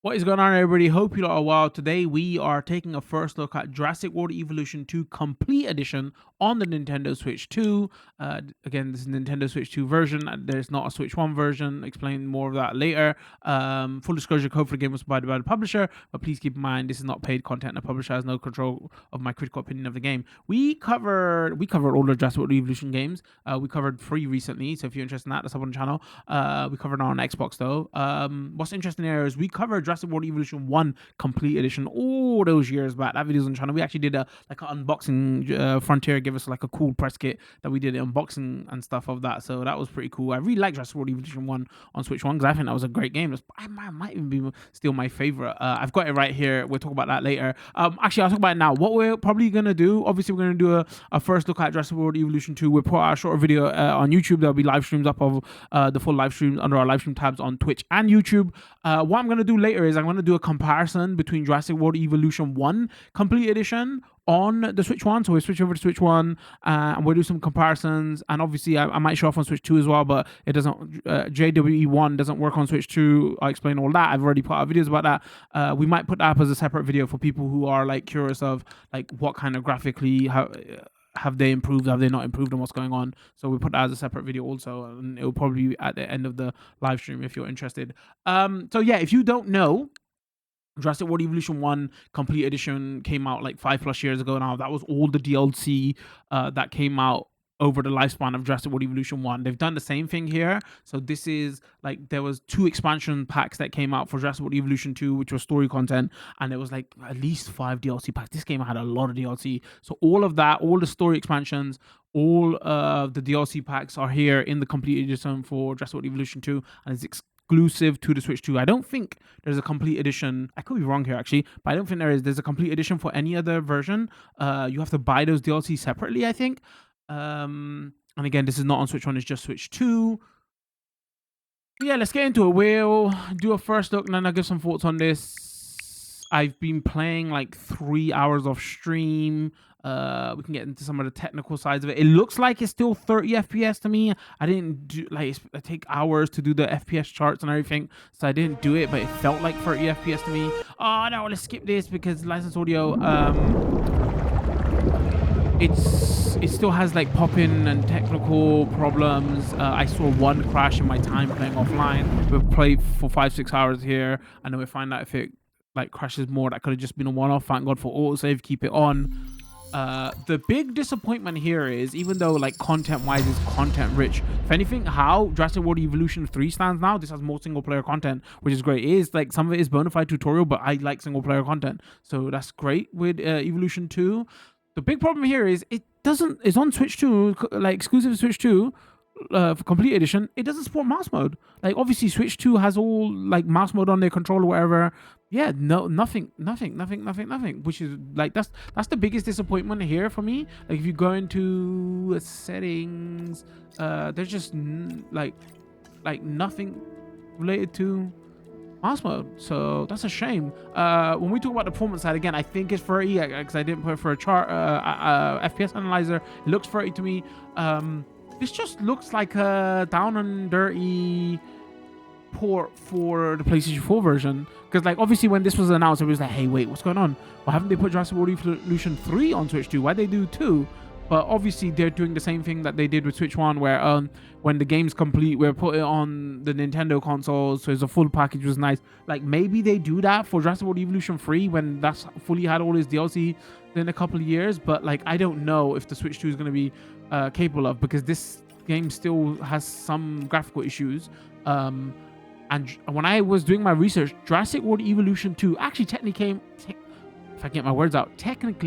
What is going on, everybody? Hope you lot are well. Today, we are taking a first look at Jurassic World Evolution 2 Complete Edition on the Nintendo Switch 2. Again, this is Nintendo Switch 2 version. There's not a Switch 1 version. Explain more of that later. Full disclosure, code for the game was provided by the publisher, but please keep in mind this is not paid content. The publisher has no control of my critical opinion of the game. We covered all the Jurassic World Evolution games. We covered 3 recently, so if you're interested in that, that's up on the channel. We covered it on Xbox though. What's interesting here is we covered Jurassic World Evolution 1 Complete Edition all those years back. That video's on the channel. We actually did an unboxing. Frontier gave us like a cool press kit that we did an unboxing and stuff of that. So that was pretty cool. I really like Jurassic World Evolution 1 on Switch 1 because I think that was a great game. I might even be still my favorite. I've got it right here. We'll talk about that later. Actually, I'll talk about it now. What we're probably going to do, obviously, we're going to do a first look at Jurassic World Evolution 2. We'll put out a short video on YouTube. There'll be live streams up of the full live streams under our live stream tabs on Twitch and YouTube. What I'm going to do later is I'm going to do a comparison between Jurassic World Evolution 1 Complete Edition on the Switch 1. So we'll switch over to Switch 1 and we'll do some comparisons. And obviously, I might show off on Switch 2 as well, but it doesn't, JWE1 doesn't work on Switch 2. I'll explain all that. I've already put out videos about that. We might put that up as a separate video for people who are like curious of like what kind of graphically, have they improved, have they not improved, and what's going on. So we put that as a separate video also, and it will probably be at the end of the live stream if you're interested. So yeah, if you don't know, Jurassic World Evolution 1 Complete Edition came out like 5+ years ago now. That was all the DLC that came out over the lifespan of Jurassic World Evolution 1. They've done the same thing here. So this is like, there was 2 expansion packs that came out for Jurassic World Evolution 2, which was story content, and there was like at least 5 DLC packs. This game had a lot of DLC. So all of that, all the story expansions, all of the DLC packs are here in the Complete Edition for Jurassic World Evolution 2, and it's exclusive to the Switch 2. I don't think there's a complete edition. I could be wrong here actually, but I don't think there's a complete edition for any other version. You have to buy those DLC separately, I think. And again, this is not on Switch 1, it's just Switch 2. Yeah, let's get into it. We'll do a first look and then I'll give some thoughts on this. I've been playing like 3 hours of stream. We can get into some of the technical sides of it. It looks like it's still 30 FPS to me. I didn't do like, it take hours to do the FPS charts and everything, so I didn't do it, but it felt like 30 FPS to me. Oh no, let's skip this because licensed audio, it still has like pop-in and technical problems. I saw one crash in my time playing offline. We've played for 5-6 hours here, and then we find out if it like crashes more. That could have just been a one-off. Thank God for autosave. Keep it on. The big disappointment here is, even though like content-wise is content rich, if anything, how Jurassic World Evolution 3 stands now, this has more single-player content, which is great. It is like, some of it is bona fide tutorial, but I like single-player content, so that's great with Evolution 2. The big problem here is it's on Switch 2, like exclusive to Switch 2, for Complete Edition. It doesn't support mouse mode. Like obviously Switch 2 has all like mouse mode on their controller, whatever. Yeah, no, nothing. Which is like, that's the biggest disappointment here for me. Like if you go into settings, there's just like nothing related to mouse mode, so that's a shame. When we talk about the performance side, again, I think it's 30 because I didn't put it for a chart FPS analyzer. It looks 30 to me. This just looks like a down and dirty port for the PlayStation 4 version, because like obviously when this was announced, it was like, hey, wait, what's going on? Why haven't they put Jurassic World Evolution 3 on Switch 2? Why'd they do 2? But obviously they're doing the same thing that they did with Switch 1, where when the game's complete, we'll put it on the Nintendo consoles, so it's a full package, which was nice. Like maybe they do that for Jurassic World Evolution 3 when that's fully had all its DLC in a couple of years, but like I don't know if the Switch 2 is going to be capable of, because this game still has some graphical issues. And when I was doing my research, Jurassic World Evolution 2 actually technically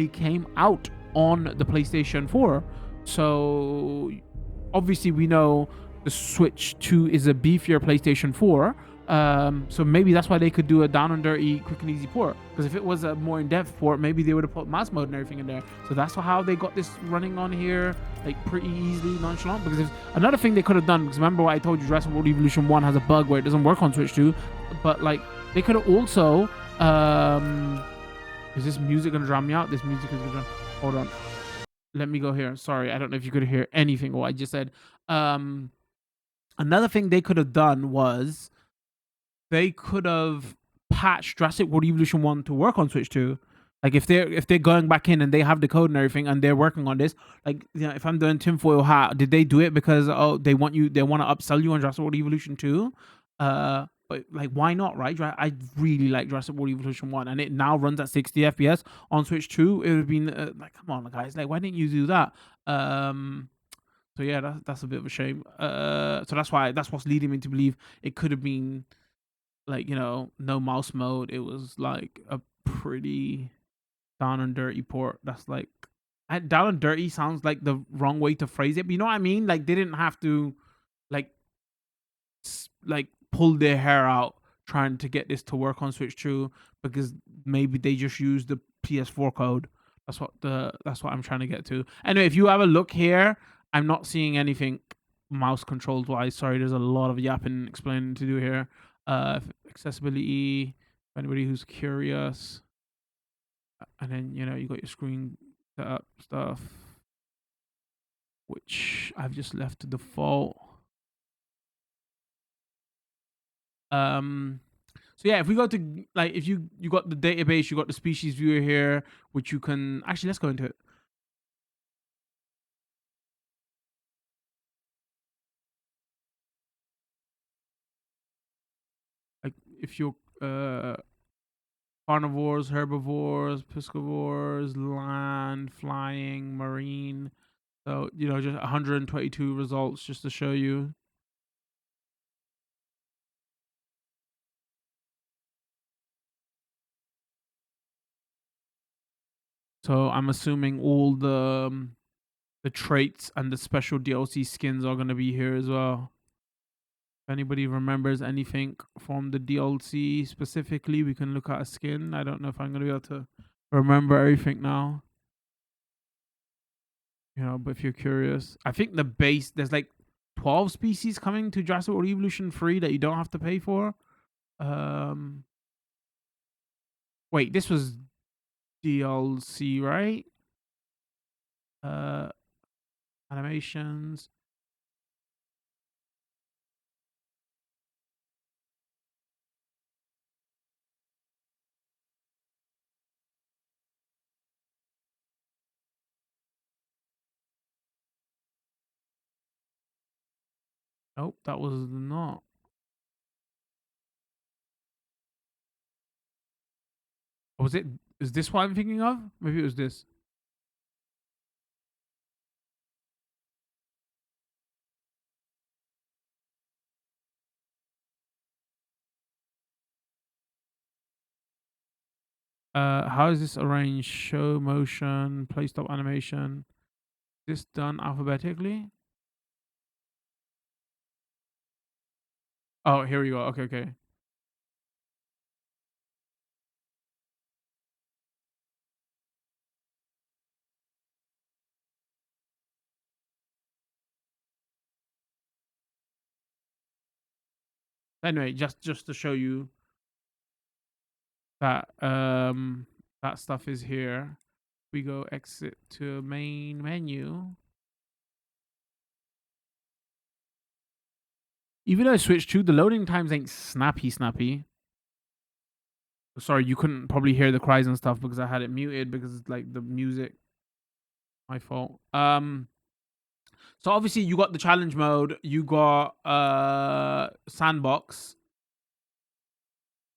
came out on the PlayStation 4. So obviously we know the Switch 2 is a beefier PlayStation 4. So maybe that's why they could do a down and dirty quick and easy port, because if it was a more in-depth port, maybe they would have put mouse mode and everything in there. So that's how they got this running on here like pretty easily, nonchalant. Because if another thing they could have done, because remember what I told you, Jurassic World Evolution 1 has a bug where it doesn't work on Switch 2, but like they could have also is this music gonna drown me out? This music is gonna, hold on, let me go here. Sorry, I don't know if you could hear anything what I just said. Another thing they could have done was they could have patch Jurassic World Evolution 1 to work on Switch 2. Like if they're going back in and they have the code and everything and they're working on this, like, you know, if I'm doing tinfoil hat, did they do it because they want to upsell you on Jurassic World Evolution 2? But like, why not, right? I really like Jurassic World Evolution 1 and it now runs at 60 FPS on Switch 2. It would have been like, come on, guys, like, why didn't you do that? So yeah, that's a bit of a shame. So that's what's leading me to believe it could have been like, you know, no mouse mode. It was like a pretty down and dirty port. That's like, down and dirty sounds like the wrong way to phrase it, but you know what I mean? Like they didn't have to like like pull their hair out trying to get this to work on Switch 2 because maybe they just used the PS4 code. That's what I'm trying to get to. Anyway, if you have a look here, I'm not seeing anything mouse controls wise. Sorry, there's a lot of yapping and explaining to do here. Accessibility, anybody who's curious. And then, you know, you got your screen setup stuff, which I've just left to default. So yeah, if we go to, like, if you got the database, you got the species viewer here, which you can actually, let's go into it. Like if you're carnivores, herbivores, piscivores, land, flying, marine. So, you know, just 122 results just to show you. So I'm assuming all the traits and the special DLC skins are going to be here as well. If anybody remembers anything from the DLC specifically, we can look at a skin. I don't know if I'm going to be able to remember everything now. You know, but if you're curious, I think the base, there's like 12 species coming to Jurassic World Evolution 3 that you don't have to pay for. Wait, this was DLC, right? Animations. Nope, that was not. Or was it? Is this what I'm thinking of? Maybe it was this. How is this arranged? Show motion, play stop animation. This done alphabetically? Oh, here we go. Okay, okay. Anyway, just to show you that that stuff is here. We go exit to main menu. Even though I switched to, the loading times ain't snappy. Sorry, you couldn't probably hear the cries and stuff because I had it muted because it's like the music. My fault. So obviously you got the challenge mode, you got Sandbox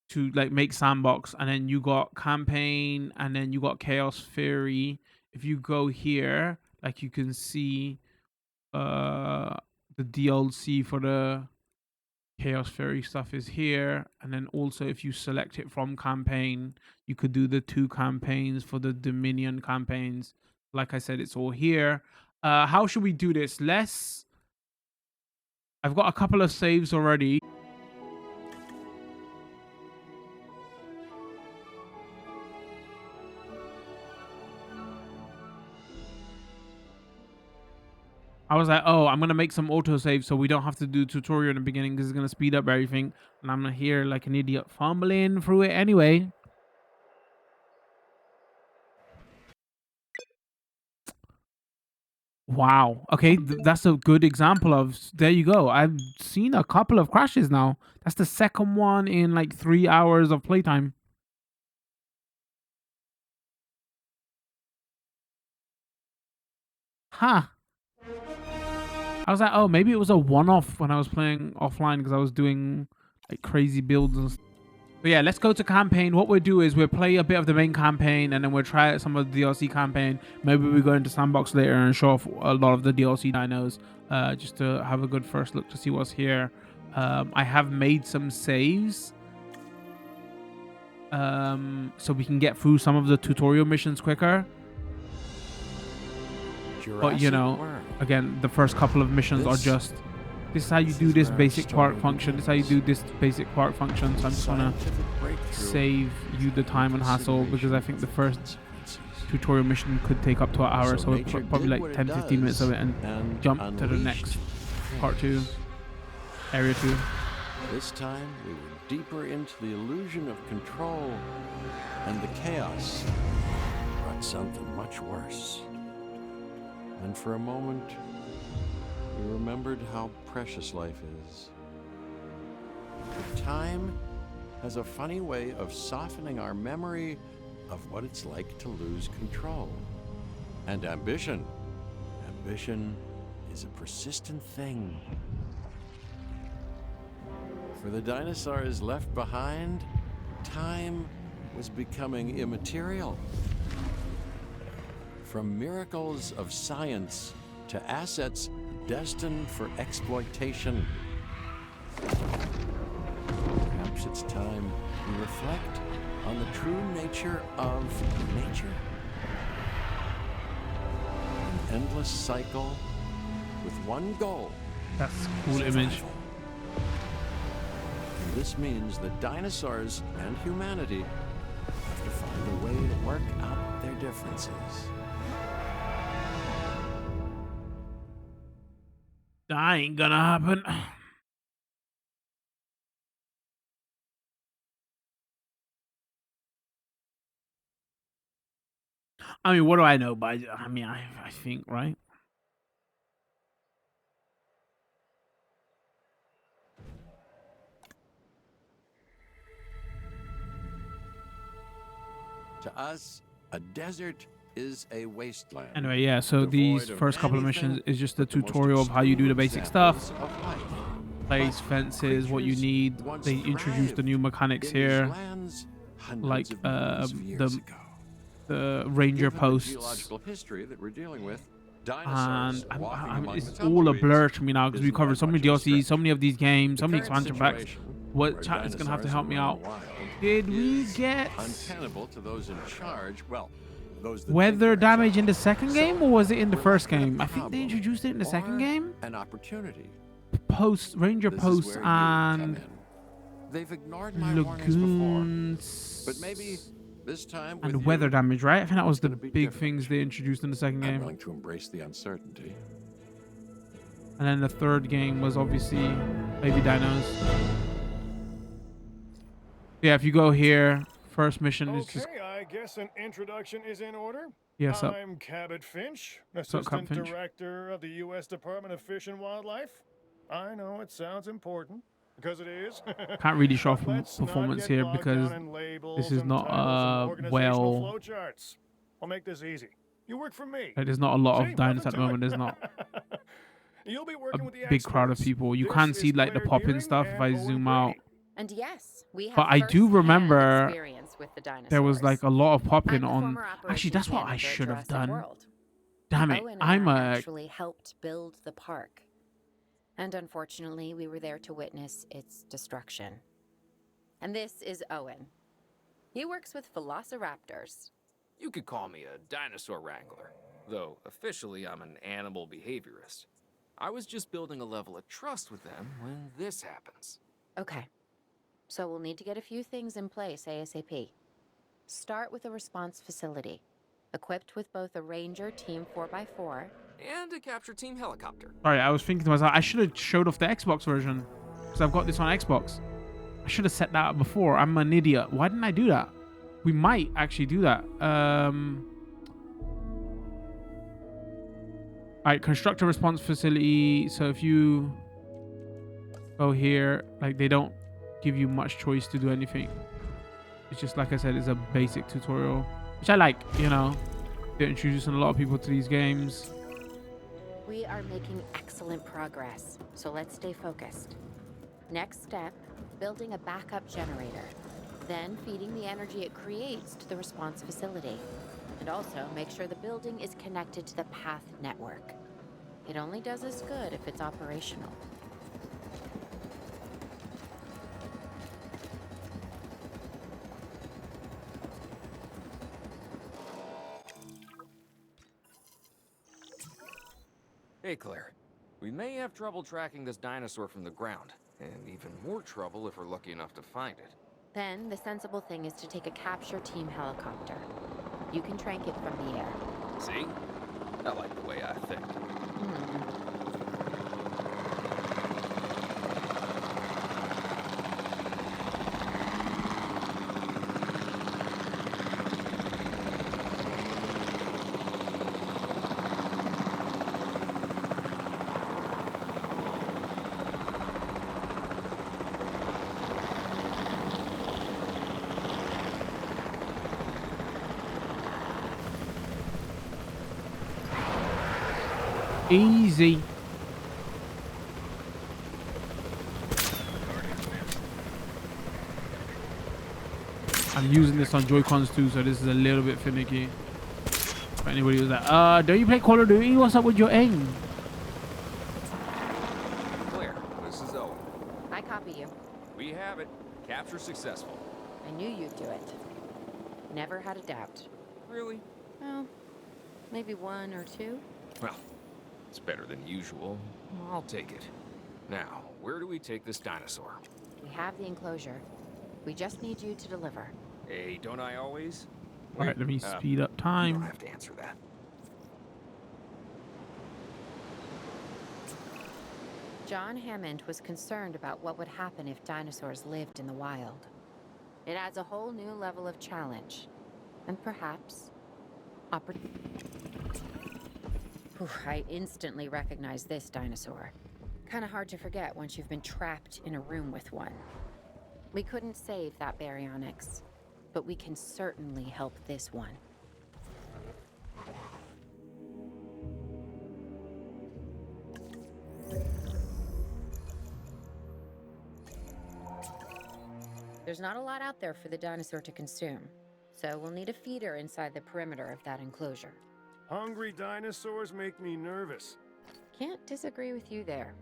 to like make Sandbox, and then you got campaign, and then you got Chaos Theory. If you go here, like you can see the DLC for the Chaos Fairy stuff is here, and then also if you select it from campaign, you could do the 2 campaigns for the Dominion campaigns. Like I said, it's all here. How should we do this? I've got a couple of saves already. I was like, oh, I'm gonna make some autosave so we don't have to do tutorial in the beginning because it's gonna speed up everything. And I'm here like an idiot fumbling through it anyway. Wow. Okay, that's a good example of. There you go. I've seen a couple of crashes now. That's the second one in like 3 hours of playtime. Huh. I was like, oh, maybe it was a one-off when I was playing offline because I was doing like crazy builds and stuff. But yeah, let's go to campaign. What we'll do is we'll play a bit of the main campaign and then we'll try out some of the DLC campaign. Maybe we go into Sandbox later and show off a lot of the DLC dinos, just to have a good first look to see what's here. I have made some saves, so we can get through some of the tutorial missions quicker. But you know, again, the first couple of missions are just, this is how you do this basic park function, this is how you do this basic park function. So I'm just gonna save you the time and hassle because I think the first tutorial mission could take up to an hour, so we'll put probably like 10-15 minutes of it and jump to the next part 2, area 2. This time we were deeper into the illusion of control, and the chaos brought something much worse. And for a moment, we remembered how precious life is. But time has a funny way of softening our memory of what it's like to lose control. And ambition is a persistent thing. For the dinosaurs left behind, time was becoming immaterial. From miracles of science to assets destined for exploitation. Perhaps it's time we reflect on the true nature of nature. An endless cycle with one goal. That's a cool image. And this means that dinosaurs and humanity have to find a way to work out their differences. That ain't gonna happen. I mean, what do I know? But I mean, I think, right? To us, a desert is a wasteland. Anyway, yeah, so these first couple of missions is just a tutorial of how you do the basic stuff. Place, fences, what you need. They introduced the new mechanics here, like the ranger posts. And it's all a blur to me now because we covered so many DLCs, so many of these games, so many expansion packs. What chat is gonna have to help me out? Did we get weather damage in the second game, or was it in the first game? I think they introduced it in the second game. An opportunity. Posts, ranger posts, and lagoons, But maybe this time and weather damage, right? I think that was the big things they introduced in the second I'm game. willing to embrace the uncertainty. And then the third game was obviously baby dinos. Yeah, if you go here, first mission is just. Okay, I guess an introduction is in order. Yes, up. I'm Cabot Finch, up, Assistant Finch? Director of the U.S. Department of Fish and Wildlife. I know it sounds important, because it is. Can't really show off Let's not performance get here bogged because down in labels this is and not titles and organizational well. flowcharts. I'll make this easy. You work for me. Like, there's not a lot See, of dinos nothing at the to moment. it. There's not You'll be a working with the big crowd of experts. people. You This can is see like the Claire pop-in Deering stuff if I and zoom Owen out. Brady. And yes, we have But I do first-hand remember experience with the there was like a lot of I'm pop-in the on. former Actually, that's operations what I manager at should have Jurassic done. World. Damn it! Owen and I'm I a. actually helped build the park, and unfortunately, we were there to witness its destruction. And this is Owen. He works with velociraptors. You could call me a dinosaur wrangler, though officially I'm an animal behaviorist. I was just building a level of trust with them when this happens. Okay, so we'll need to get a few things in place ASAP. Start with a response facility, equipped with both a Ranger Team 4x4 And a capture team helicopter. Sorry, I was thinking to myself, I should have showed off the Xbox version because I've got this on Xbox. I should have set that up before. I'm an idiot. Why didn't I do that? We might actually do that. Alright, construct a response facility. So if you go here, like they don't give you much choice to do anything. It's just like I said, it's a basic tutorial, which I like, you know. They're introducing a lot of people to these games. We are making excellent progress, so let's stay focused. Next step, building a backup generator. Then feeding the energy it creates to the response facility. And also make sure the building is connected to the path network. It only does us good if it's operational. Hey, Claire. We may have trouble tracking this dinosaur from the ground, and even more trouble if we're lucky enough to find it. Then the sensible thing is to take a capture team helicopter. You can trank it from the air. See? I like the way I think. Easy. I'm using this on Joy-Cons too, so this is a little bit finicky. If anybody was like, don't you play Call of Duty? What's up with your aim? Claire, this is Owen. I copy you. We have it. Capture successful. I knew you'd do it. Never had a doubt. Really? Well, maybe one or two. Well, it's better than usual. I'll take it. Now, where do we take this dinosaur? We have the enclosure. We just need you to deliver. Hey, don't I always? All right, let me speed up You time. don't have to answer that. John Hammond was concerned about what would happen if dinosaurs lived in the wild. It adds a whole new level of challenge. And perhaps... I instantly recognize this dinosaur. Kind of hard to forget once you've been trapped in a room with one. We couldn't save that baryonyx, but we can certainly help this one. There's not a lot out there for the dinosaur to consume, so we'll need a feeder inside the perimeter of that enclosure. Hungry dinosaurs make me nervous. Can't disagree with you there.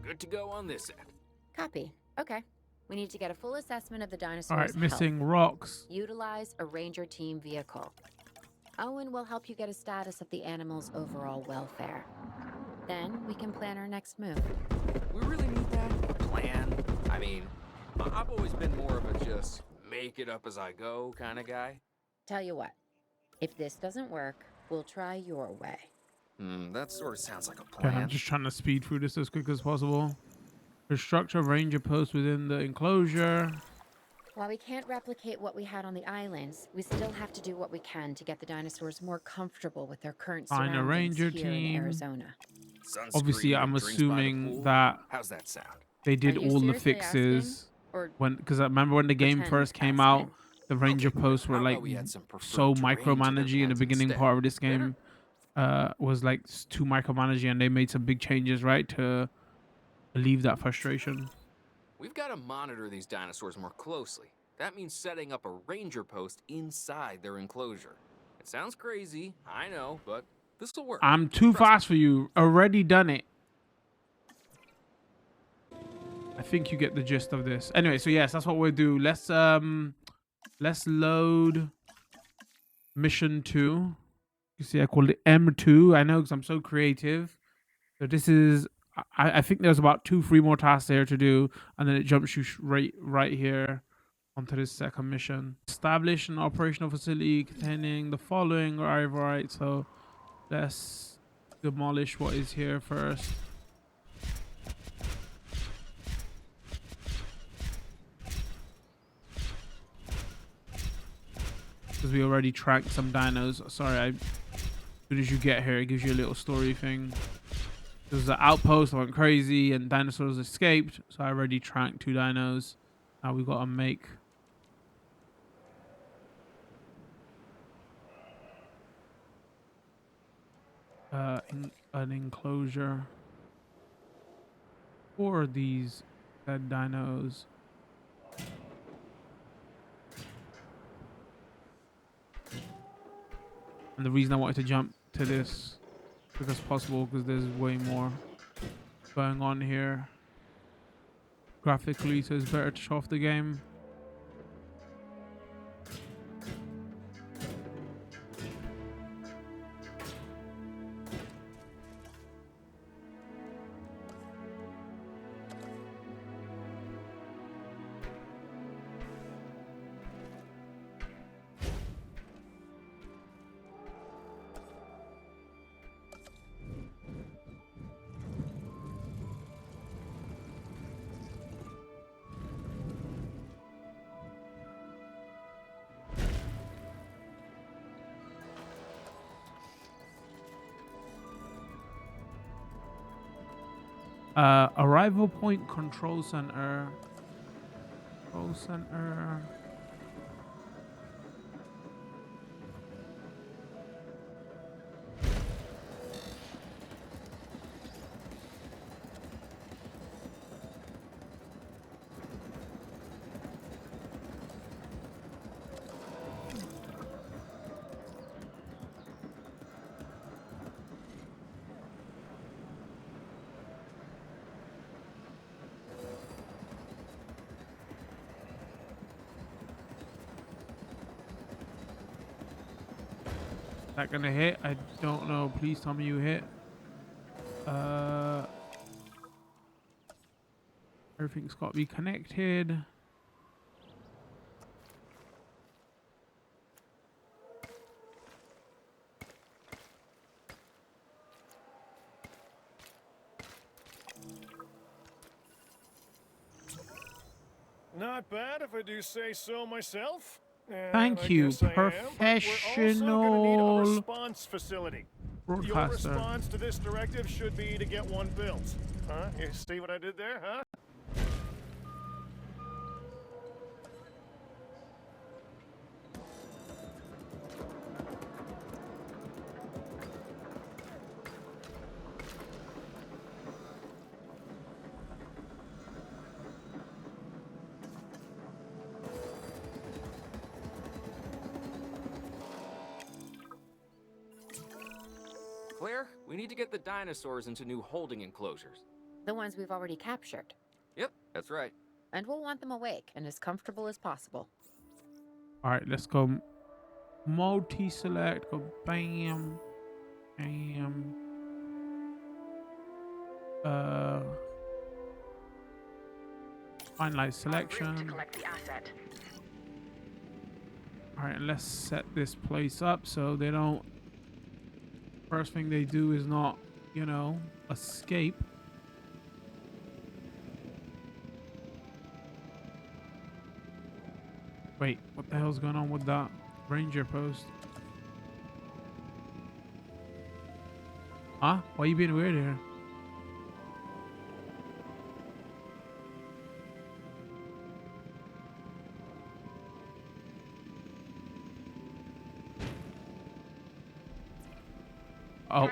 Good to go on this end. Copy. Okay. We need to get a full assessment of the dinosaur's All right, health. missing rocks. Utilize a ranger team vehicle. Owen will help you get a status of the animal's overall welfare. Then we can plan our next move. We really need that? A plan? I mean, I've always been more of a just make it up as I go kind of guy. Tell you what, if this doesn't work, we'll try your way. That sort of sounds like a Okay, plan. I'm just trying to speed through this as quick as possible. Construct a ranger post within the enclosure. While we can't replicate what we had on the islands, we still have to do what we can to get the dinosaurs more comfortable with their current Find a surroundings ranger here in team. Arizona. Obviously, Sunscreen, I'm drinks by the assuming pool. that How's that sound? they did Are you all the seriously fixes Or because I remember when the game pretend first came asking? out, the ranger Okay, posts were how like about we add some preferred so terrain to their micromanagey in the plans beginning instead? part of this Better? game. Was like too micromanagey, and they made some big changes, right, to relieve that frustration. We've got to monitor these dinosaurs more closely. That means setting up a ranger post inside their enclosure. It sounds crazy, I know, but this will work. I'm too Trust me. fast for you. Already done it. I think you get the gist of this. Anyway, so yes, that's what we'll do. Let's load mission 2. You see, I called it M2. I know because I'm so creative. So this is I think there's about 2, 3 more tasks there to do, and then it jumps you right here onto this second mission. Establish an operational facility containing the following. Right. So let's demolish what is here first. Because we already tracked some dinos. Sorry, as soon as you get here, it gives you a little story thing. There's an outpost that went crazy and dinosaurs escaped. So I already tracked 2 dinos. Now we got to make an enclosure for these dead dinos. And the reason I wanted to jump to this as quick as possible because there's way more going on here graphically, so it's better to show off the game. Arrival point control center. Control center. That gonna hit? I don't know. Please tell me you hit. Everything's got to be connected. Not bad if I do say so myself. And Thank I you, guess I am, but we're also gonna need a professional response facility. Your broadcaster. response to this directive should be to get one built. Huh? You see what I did there, huh? Claire, we need to get the dinosaurs into new holding enclosures. The ones we've already captured. Yep, that's right. And we'll want them awake and as comfortable as possible. All right, let's go multi-select. Go bam, bam. Finalize selection. All right, let's set this place up so they don't. First thing they do is not, you know, escape. Wait, what the hell's going on with that ranger post? Huh? Why are you being weird here? Oh,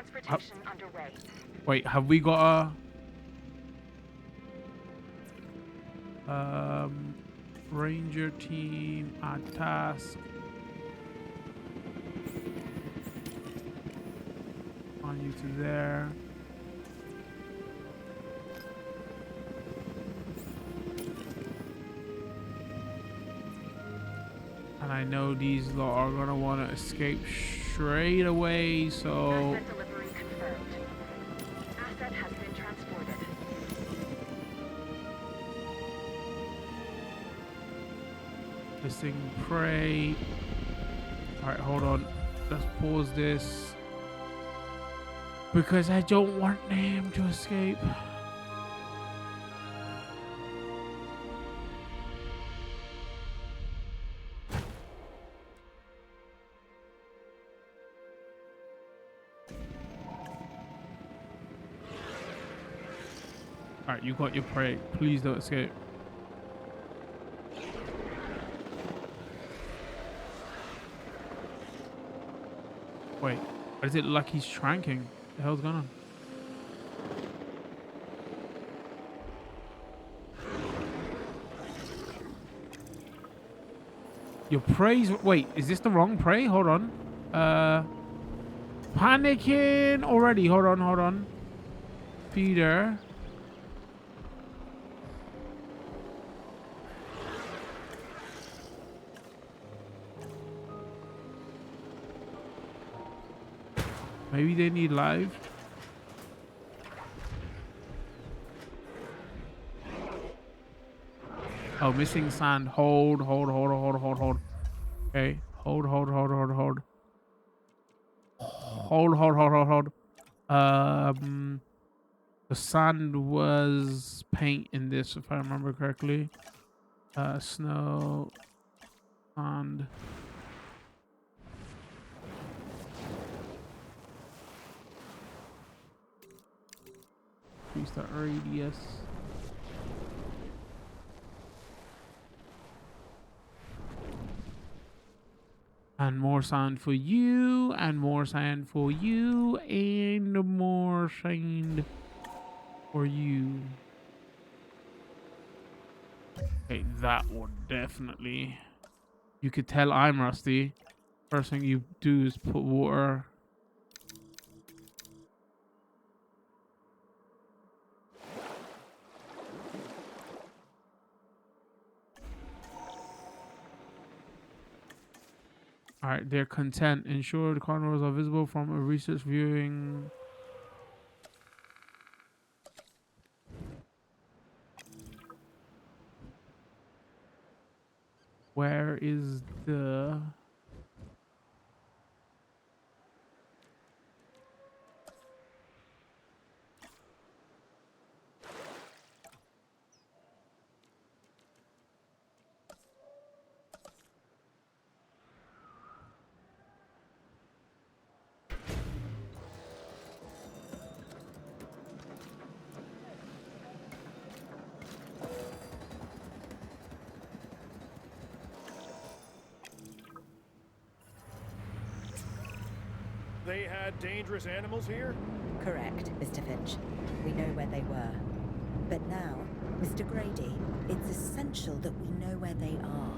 underway. wait, have we got a ranger team add task on you to there? And I know these lot are gonna want to escape straight away, so Asset delivery confirmed. Asset has been transported. Missing prey. Alright, hold on. Let's pause this. Because I don't want him to escape. Alright, you got your prey. Please don't escape. Wait, why does it look like he's shranking? What the hell's going on? Your prey's... Wait, is this the wrong prey? Hold on. Panicking already. Hold on. Feeder. Maybe they need live. Oh, missing sand. Hold. Okay. Hold. The sand was paint in this, if I remember correctly. Snow, sand. Increase that radius. And more sand for you, and more sand for you, and more sand for you. Okay, that one definitely. You could tell I'm rusty. First thing you do is put water. Alright, they're content. Ensure the corners are visible from a research viewing. Where is the... They had dangerous animals here? Correct, Mr. Finch. We know where they were. But now, Mr. Grady, it's essential that we know where they are.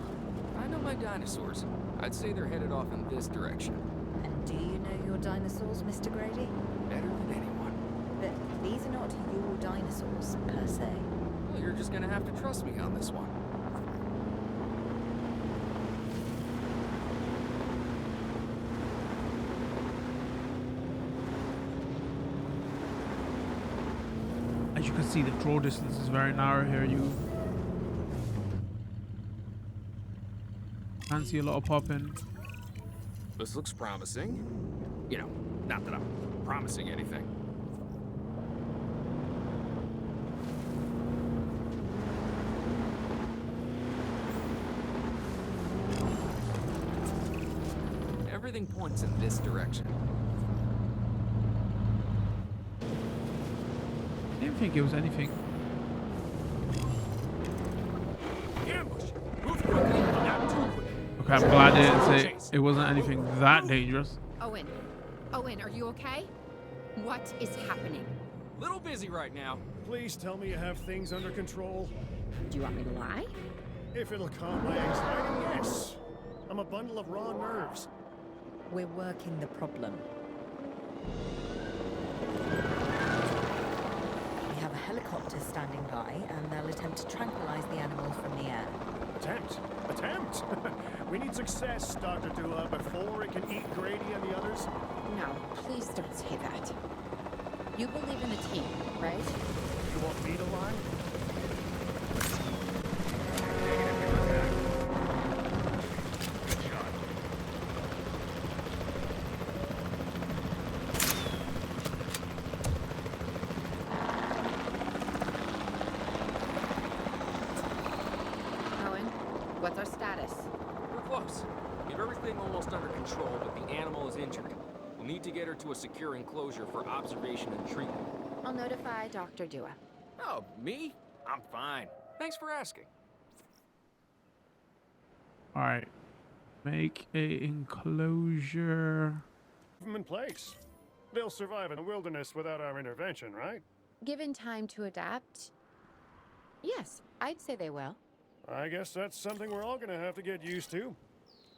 I know my dinosaurs. I'd say they're headed off in this direction. And do you know your dinosaurs, Mr. Grady? Better than anyone. But these are not your dinosaurs, per se. Well, you're just gonna have to trust me on this one. As you can see, the draw distance is very narrow here. You can't see a lot of popping. This looks promising. You know, not that I'm promising anything. Everything points in this direction. I didn't think it was anything. Ambush! Move quickly, not too quick. Okay, I'm glad they didn't say it wasn't anything that dangerous. Owen, are you okay? What is happening? Little busy right now. Please tell me you have things under control. Do you want me to lie? If it'll calm my anxiety, yes. I'm a bundle of raw nerves. We're working the problem. We have a helicopter standing by, and they'll attempt to tranquilize the animal from the air. Attempt? We need success, Dr. Dua, before it can eat Grady and the others. No, please don't say that. You believe in the team, right? You want me to lie? What's our status? We're close. We have everything almost under control, but the animal is injured. We'll need to get her to a secure enclosure for observation and treatment. I'll notify Dr. Dua. Oh, me? I'm fine. Thanks for asking. All right. Make a enclosure. Leave them in place. They'll survive in the wilderness without our intervention, right? Given time to adapt, yes, I'd say they will. I guess that's something we're all gonna have to get used to.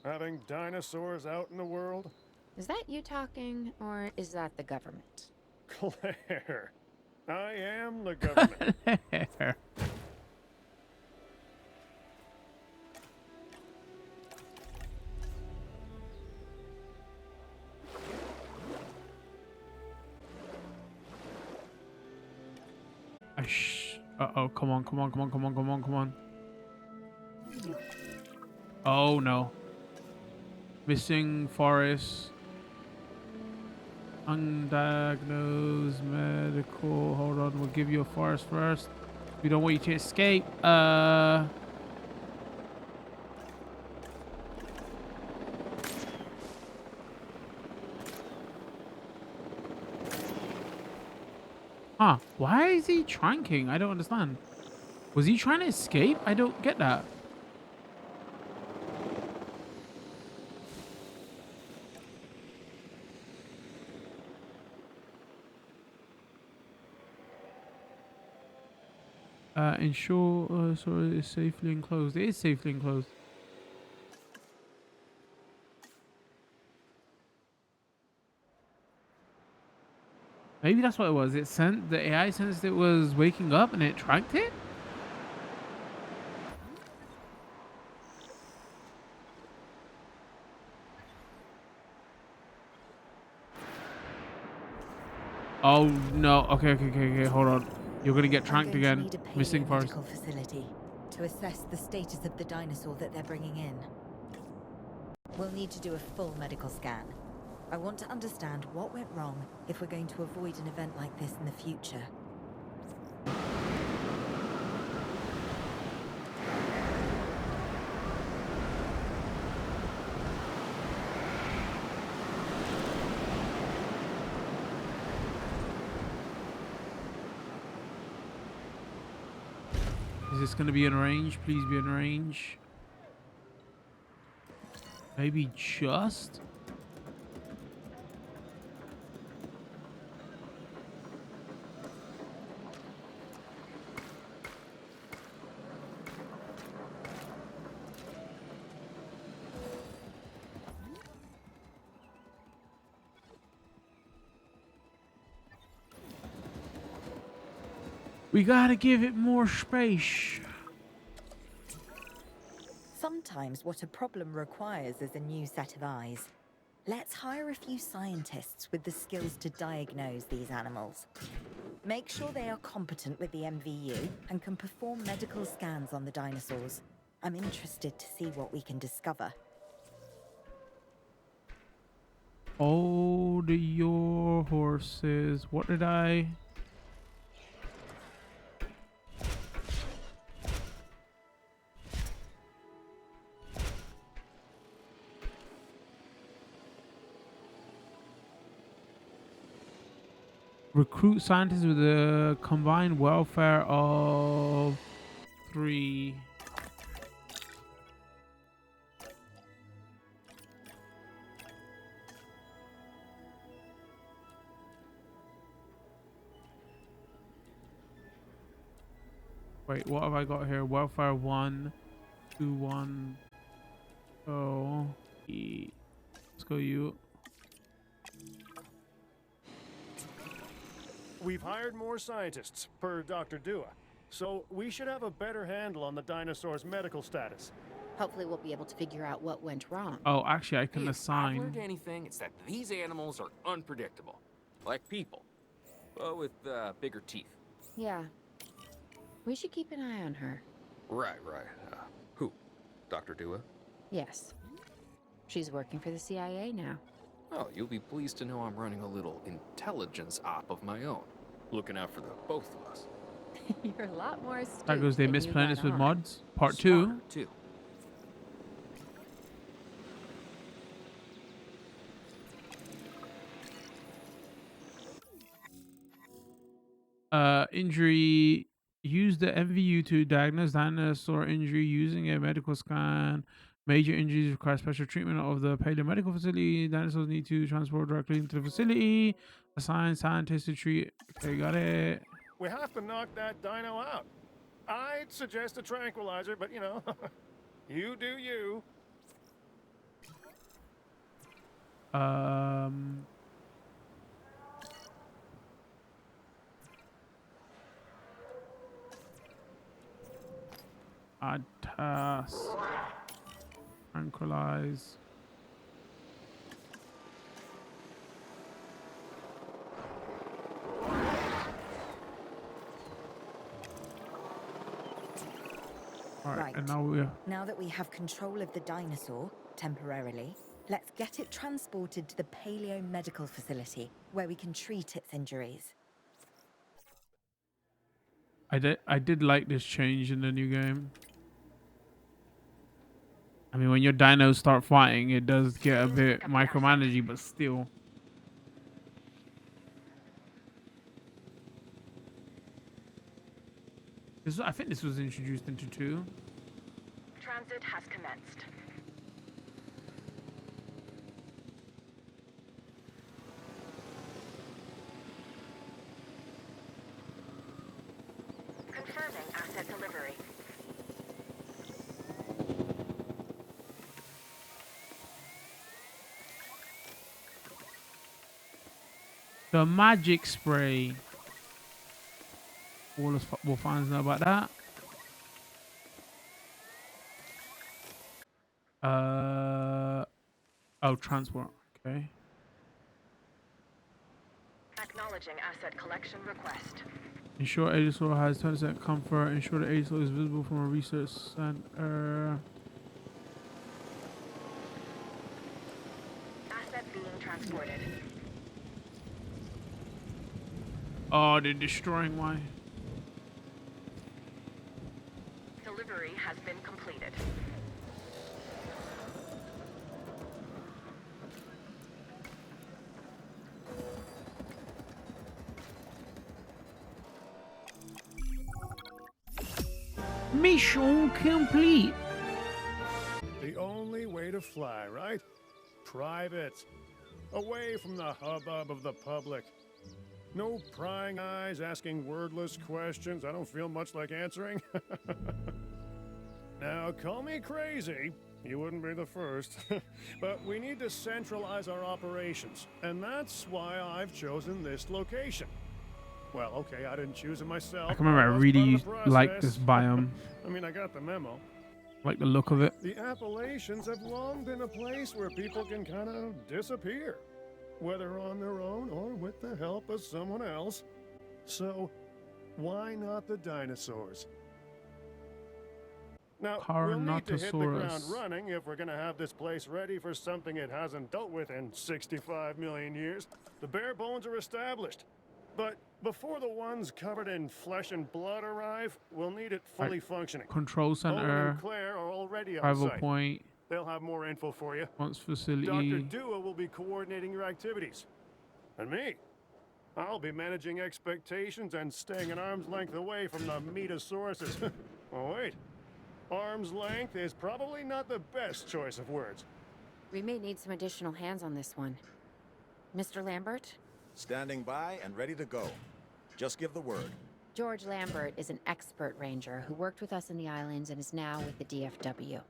Having dinosaurs out in the world. Is that you talking, or is that the government? Claire, I am the government. Uh-oh, come on, come on, come on, come on, come on, come on. Oh, no. Missing forest. Undiagnosed medical. Hold on, we'll give you a forest first. We don't want you to escape. Huh, why is he tranking? I don't understand. Was he trying to escape? I don't get that. Ensure sorry, it's safely enclosed. It is safely enclosed. Maybe that's what it was. It sent the AI sensed it was waking up and it tracked it. Oh no. Okay, okay, okay, okay. Hold on. You're gonna get tracked I'm going again. to need a Missing forest. paleomedical facility to assess the status of the dinosaur that they're bringing in. We'll need to do a full medical scan. I want to understand what went wrong if we're going to avoid an event like this in the future. Is this gonna be in range? Please be in range. Maybe just. We gotta give it more space. Sometimes what a problem requires is a new set of eyes. Let's hire a few scientists with the skills to diagnose these animals. Make sure they are competent with the MVU and can perform medical scans on the dinosaurs. I'm interested to see what we can discover. Hold your horses. What did I? Recruit scientists with a combined welfare of 3. Wait, what have I got here? Welfare 1, 2, 1. Oh, let's go you. We've hired more scientists, per Dr. Dua. So we should have a better handle on the dinosaur's medical status. Hopefully we'll be able to figure out what went wrong. Oh, actually, I can If I've learned assign. anything, it's that these animals are unpredictable. Like people. But with bigger teeth. Yeah. We should keep an eye on her. Right. Who? Dr. Dua? Yes. She's working for the CIA now. Oh, you'll be pleased to know I'm running a little intelligence op of my own. Looking out for the both of us. You're a lot more astute That goes. They than miss you planets let with on. mods. Part 2. Smarter, too. Injury. Use the MVU to diagnose dinosaur injury using a medical scan. Major injuries require special treatment of the paleo medical facility. Dinosaurs need to transport directly into the facility. Assign scientists to treat. Okay, got it. We have to knock that dino out. I'd suggest a tranquilizer, but you know, you do you. Add task. Tranquilize. Alright, Right. and now we're Now that we have control of the dinosaur, temporarily, let's get it transported to the paleo medical facility, where we can treat its injuries. I did like this change in the new game. I mean, when your dinos start fighting, it does get a bit micromanagey, but still. I think this was introduced into 2. Transit has commenced. Confirming asset delivery. The magic spray. We'll find out about that. Oh, transport. Okay. Acknowledging asset collection request. Ensure Dinosaur has 20% comfort. Ensure the Dinosaur is visible from a research center. Asset being transported. Oh, they're destroying my. Delivery has been completed. Mission complete. The only way to fly, right? Private. Away from the hubbub of the public. No prying eyes asking wordless questions I don't feel much like answering. Now, call me crazy. You wouldn't be the first. But we need to centralize our operations. And that's why I've chosen this location. Well, okay, I didn't choose it myself. I can remember I was part really of the like this process. biome. I mean, I got the memo. Like the look of it. The Appalachians have long been a place where people can kind of disappear, whether on their own or with the help of someone else. So, why not the dinosaurs? Now, we'll need to hit the ground Paranatosaurus. running if we're going to have this place ready for something it hasn't dealt with in 65 million years. The bare bones are established. But before the ones covered in flesh and blood arrive, we'll need it fully functioning. Control Owen center. and Claire are already on Rival site. point. They'll have more info for you. Once Dr. facility. Dua will be coordinating your activities. And me, I'll be managing expectations and staying an arm's length away from the metasauruses. Oh, wait. Arm's length is probably not the best choice of words. We may need some additional hands on this one. Mr. Lambert? Standing by and ready to go. Just give the word. George Lambert is an expert ranger who worked with us in the islands and is now with the DFW.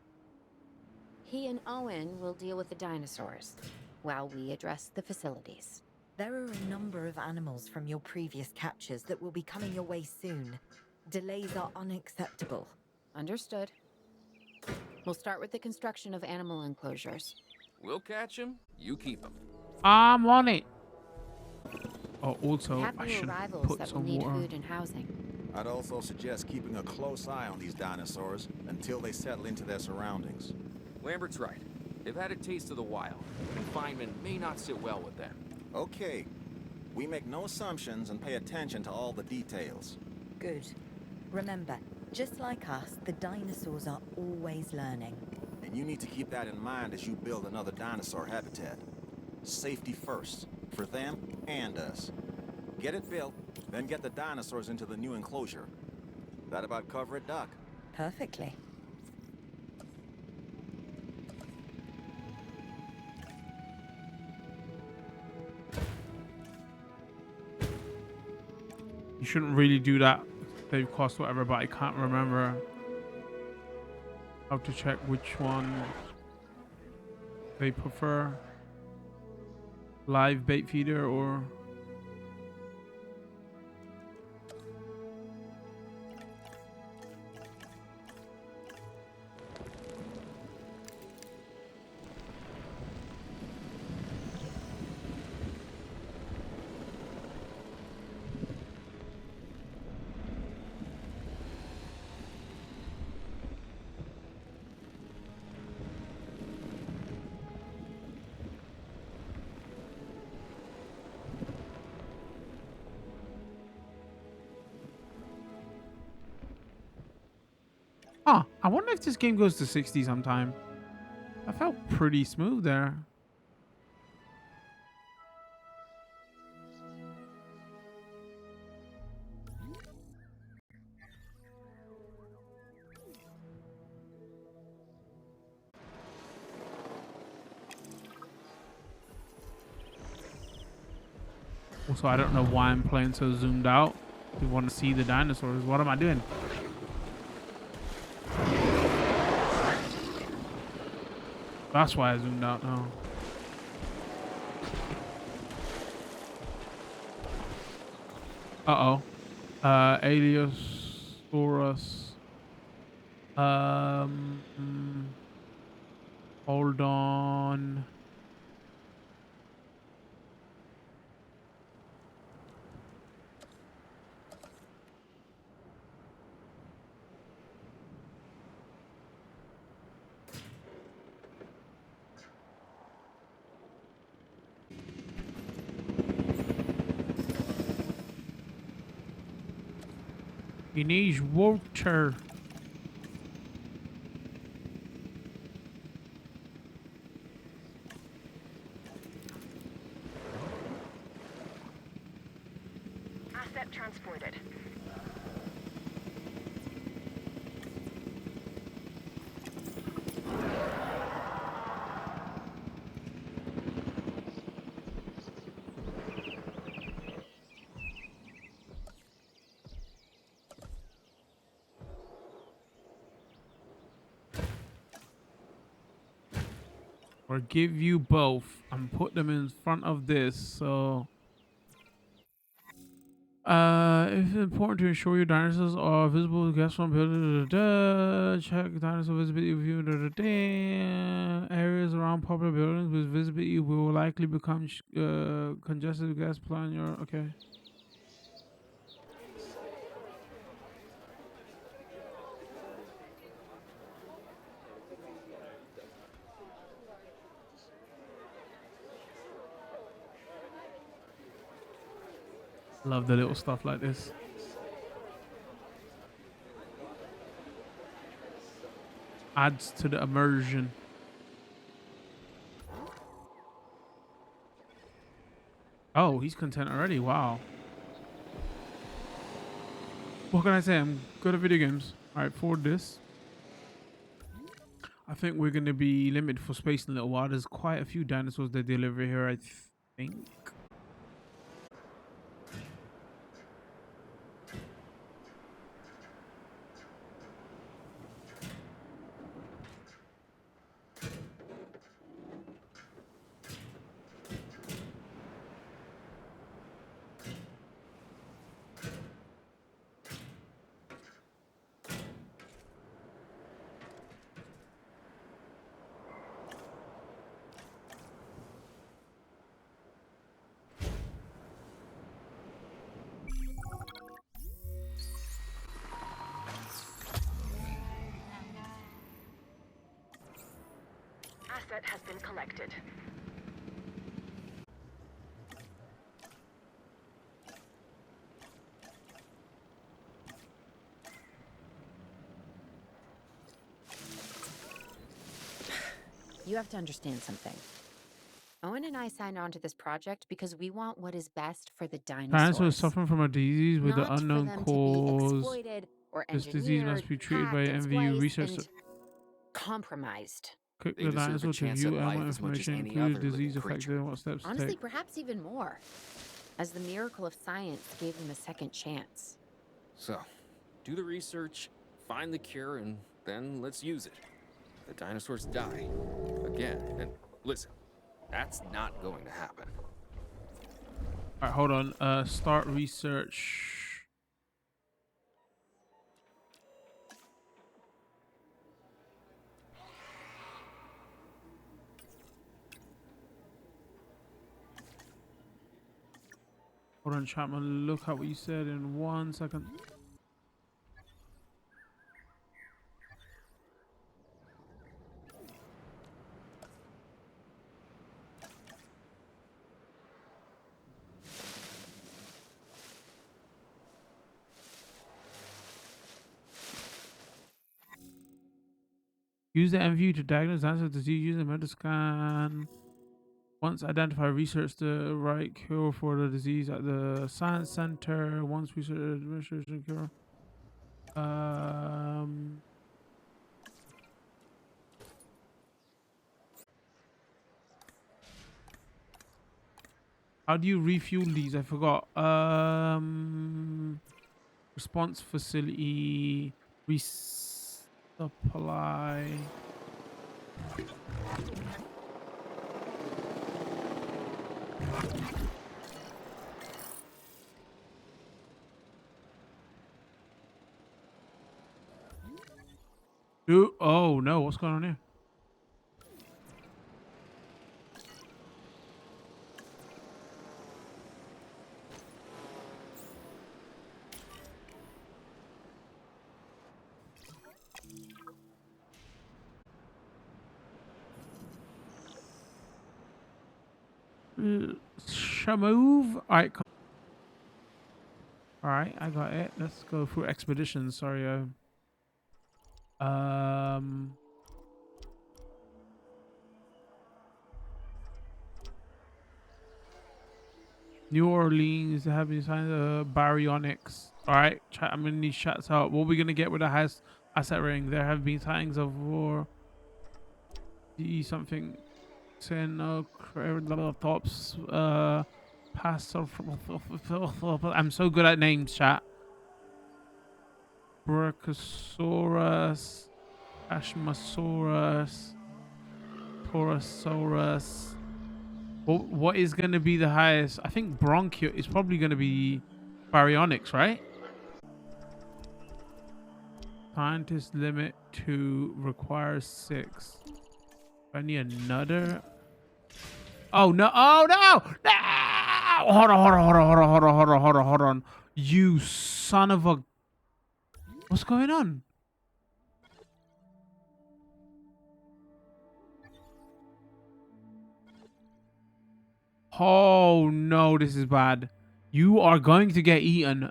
He and Owen will deal with the dinosaurs, while we address the facilities. There are a number of animals from your previous captures that will be coming your way soon. Delays are unacceptable. Understood. We'll start with the construction of animal enclosures. We'll catch him, you keep him. I'm on it. Oh, also, Have I new should arrivals put that will some need water. food and housing. I'd also suggest keeping a close eye on these dinosaurs until they settle into their surroundings. Lambert's right. They've had a taste of the wild. Confinement may not sit well with them. Okay. We make no assumptions and pay attention to all the details. Good. Remember, just like us, the dinosaurs are always learning. And you need to keep that in mind as you build another dinosaur habitat. Safety first, for them and us. Get it built, then get the dinosaurs into the new enclosure. That about cover it, Doc? Perfectly. You shouldn't really do that. Save cost, whatever, but I can't remember how to check which one they prefer. Live bait feeder or... Huh, I wonder if this game goes to 60 sometime. I felt pretty smooth there. Also, I don't know why I'm playing so zoomed out. We want to see the dinosaurs. What am I doing? That's why I zoomed out now. Uh-oh. Aliosaurus. Hold on. He needs water. Asset transported. Or give you both and put them in front of this. So it's important to ensure your dinosaurs are visible to guests from building. Check dinosaur visibility view. Areas around popular buildings with visibility will likely become congested. Guest plan your okay. Love the little stuff like this. Adds to the immersion. Oh, he's content already. Wow. What can I say? I'm good at video games. All right, for this, I think we're going to be limited for space in a little while. There's quite a few dinosaurs they deliver here, I think. Asset has been collected. You have to understand something. Owen and I signed on to this project because we want what is best for the Dinosaurs dinosaurs. suffering from a disease with the Not for unknown them to be cause. exploited or This disease engineered, must be treated by hacked, and MVU spliced, research. and compromised. Click They the deserve a dinosaur to chance view at and life what as much as information, any include other disease living affected creature. and what steps to Honestly, take. perhaps even more, as the miracle of science gave them a second chance. So, do the research, find the cure, and then let's use it. The dinosaurs die. Again. And listen, that's not going to happen. Alright, hold on. Start research. Hold on, chat. I'm gonna look at what you said in 1 second. Use the MVU to diagnose cancer disease using Metascan. Once identified, research the right cure for the disease at the science center. Once research administration cure. How do you refuel these? I forgot. Response facility. Resupply. Dude, oh no, what's going on here? Shamove. Alright. Alright, I got it. Let's go through expeditions. Sorry, New Orleans, there have been signs of baryonics. Alright, chat, I'm gonna need chats out. What are we gonna get with the highest asset rating? There have been sightings of war. Something. Tops. I'm so good at names, chat. Brachiosaurus. Ashmasaurus. Torosaurus. What is going to be the highest? I think Bronchio is probably going to be baryonyx, right? Scientist limit to requires 6. I need another. Oh no! Oh no! No! Hold on. You son of a. What's going on? Oh no, this is bad. You are going to get eaten.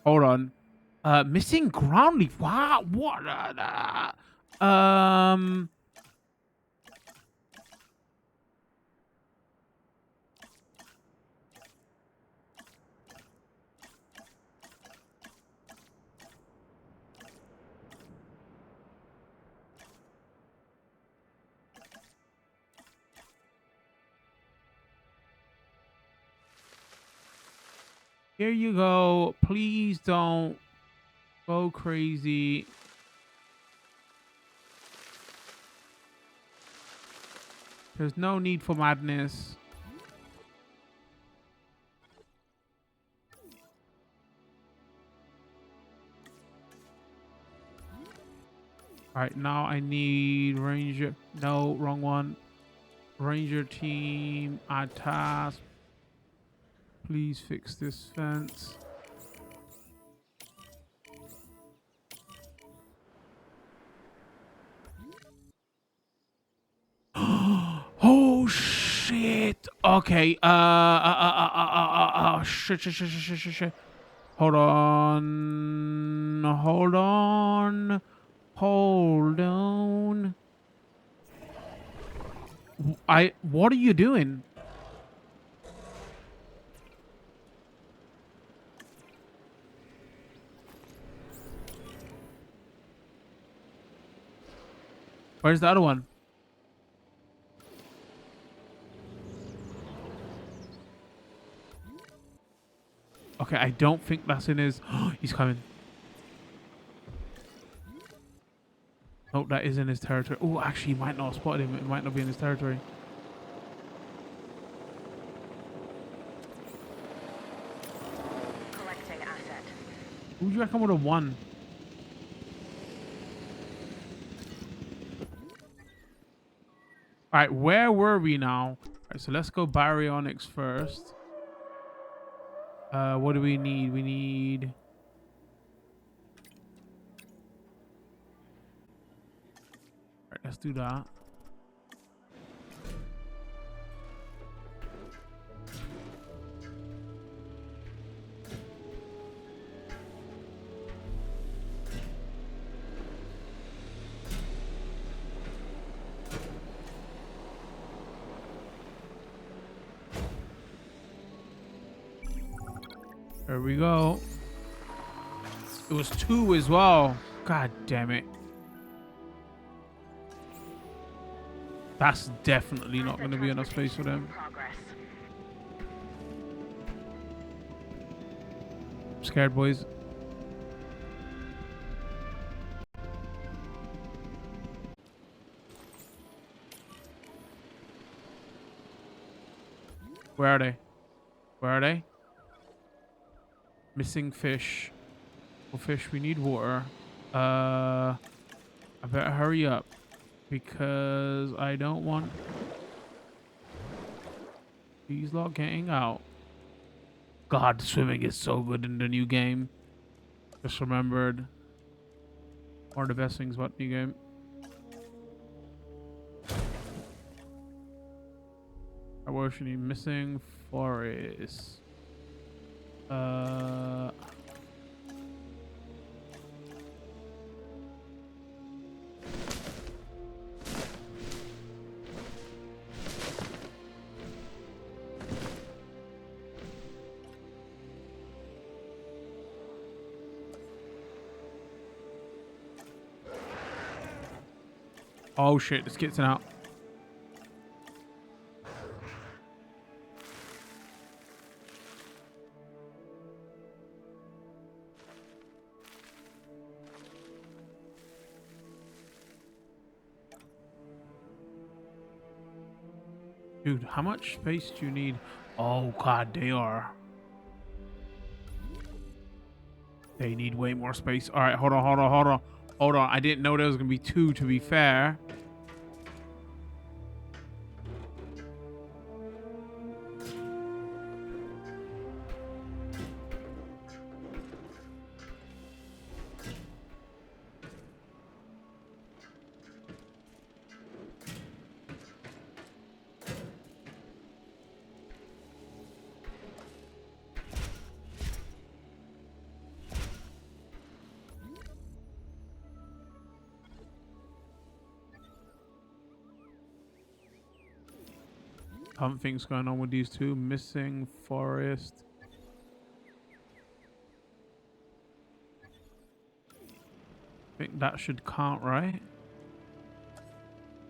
Hold on. Missing ground leaf. Wow. What? Here you go. Please don't go crazy. There's no need for madness. All right, now I need ranger. No, wrong one. Ranger team, add task. Please fix this fence. Oh shit. Okay. Shit. Hold on. What are you doing? Where's the other one? Okay, I don't think that's in his. He's coming. Nope, that is in his territory. Oh, actually, he might not have spotted him. It might not be in his territory. Collecting asset. Who do you reckon would have won? All right, where were we now? All right, so let's go baryonics first. What do we need? We need. All right, let's do that. There we go. It was 2 as well. God damn it. That's definitely not going to be enough space for them. Progress. I'm scared, boys. Where are they? Where are they? Missing fish. Well, fish, we need water. I better hurry up because I don't want these lot getting out. God, swimming is so good in the new game. Just remembered one of the best things about the new game. I was need missing forest. Oh shit, this kit's out. Dude, how much space do you need? Oh god, they are. They need way more space. All right, hold on. I didn't know there was gonna be 2, to be fair. Something's going on with these 2. Missing forest. I think that should count, right?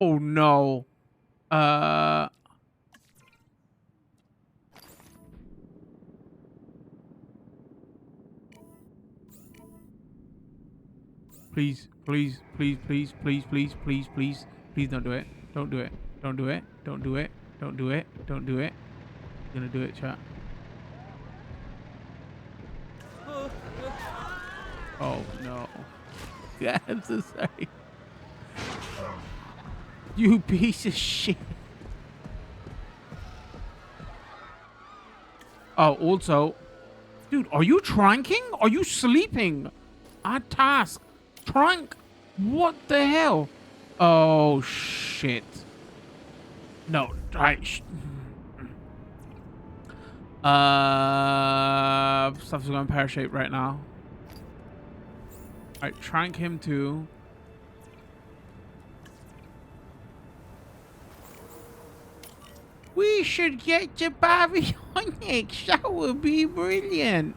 Oh no. Please don't do it. Don't do it. Don't do it. Don't do it. Don't do it. Don't do it. I'm gonna do it, chat. Oh no. Yeah, I'm so sorry. You piece of shit. Oh, also, dude, are you tranking? Are you sleeping? At task. Trank. What the hell? Oh shit. No, stuff's going pear-shaped right now. Alright, trank him too. We should get to Baryonyx. That would be brilliant.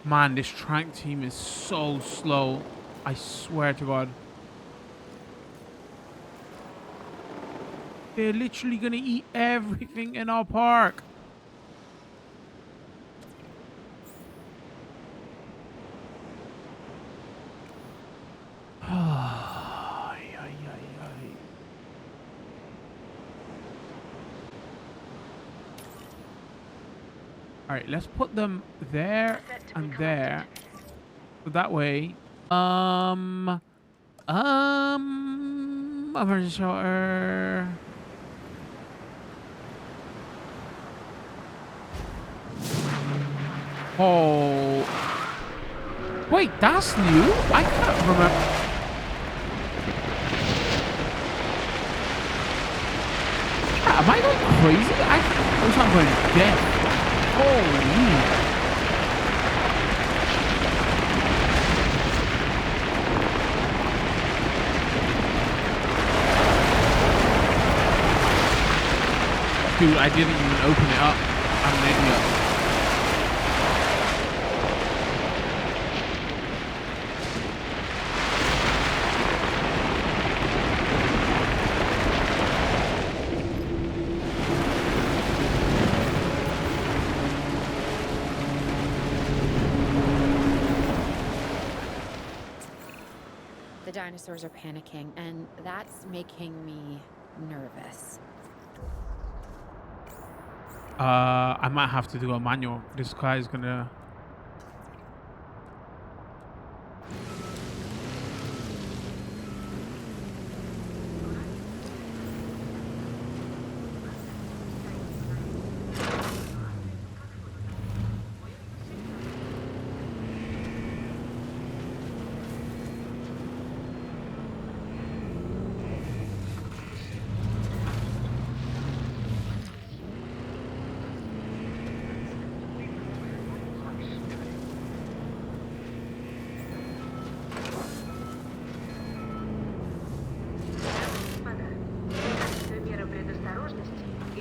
Man, this trank team is so slow. I swear to God. They're literally gonna eat everything in our park. Ay, ay, ay, ay. All right, let's put them there and there. So that way, emergency shelter. Oh, wait, that's new. I can't remember. Am I going crazy? I was not going dead. Holy. Dude, I didn't even open it up. I'm an idiot. The dinosaurs are panicking, and that's making me nervous. I might have to do a manual. This guy's gonna.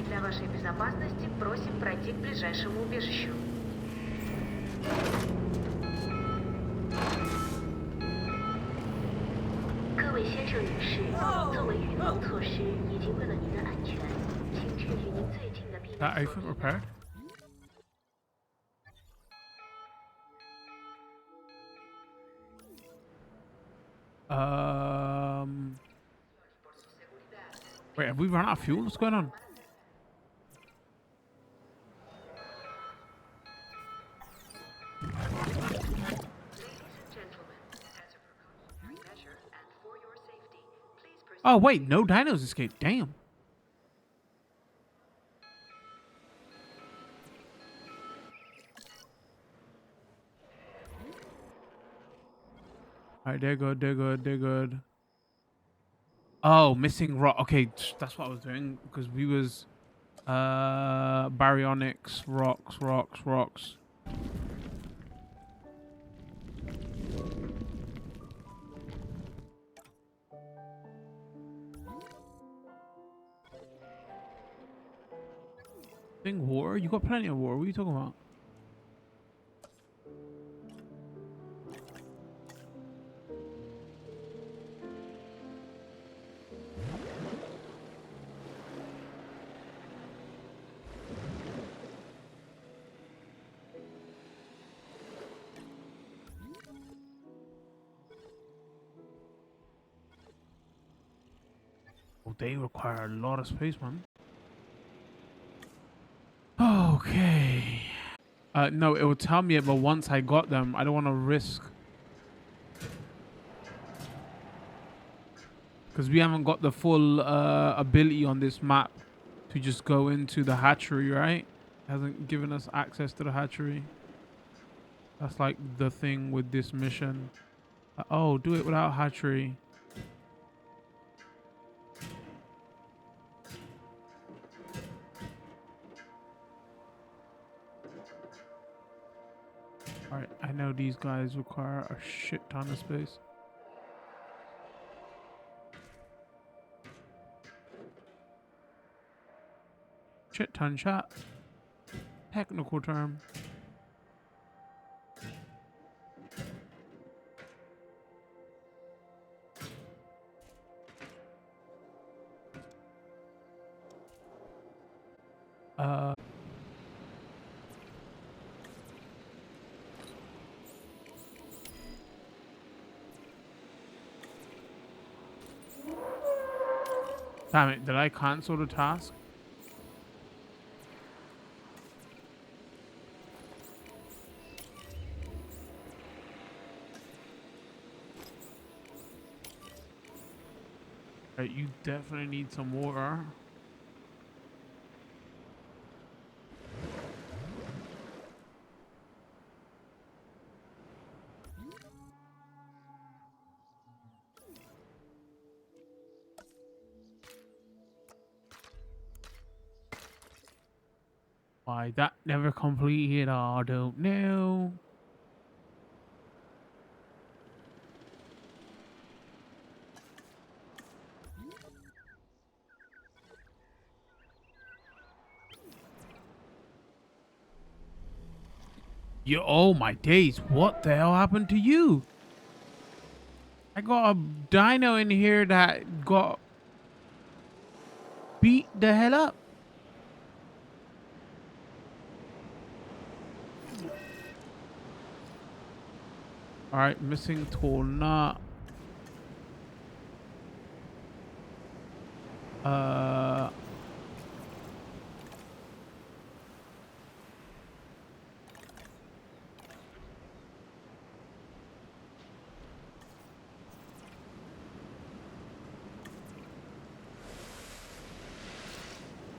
Для вашей безопасности просим пройти к ближайшему убежищу.各位先生女士，作为预防措施以及为了您的安全，请至离您最近的避难 I think repaired. Wait, have we run out of fuel? What's going on? Oh wait, no dinos escaped. Damn. All right, they're good. They're good. They're good. Oh, missing rock. Okay, that's what I was doing because we was baryonyx, rocks. Thing water? You got plenty of water. What are you talking about? Oh, they require a lot of space, man. Okay. No, it will tell me it, but once I got them, I don't want to risk. Because we haven't got the full ability on this map to just go into the hatchery, right? It hasn't given us access to the hatchery. That's like the thing with this mission. Oh, do it without hatchery. Alright, I know these guys require a shit ton of space. Shit ton chat. Technical term. Damn it, did I cancel the task? Right, you definitely need some water. Why that never completed, I don't know. Yo, oh my days, what the hell happened to you? I got a dino in here that got beat the hell up. Alright, missing tool knot.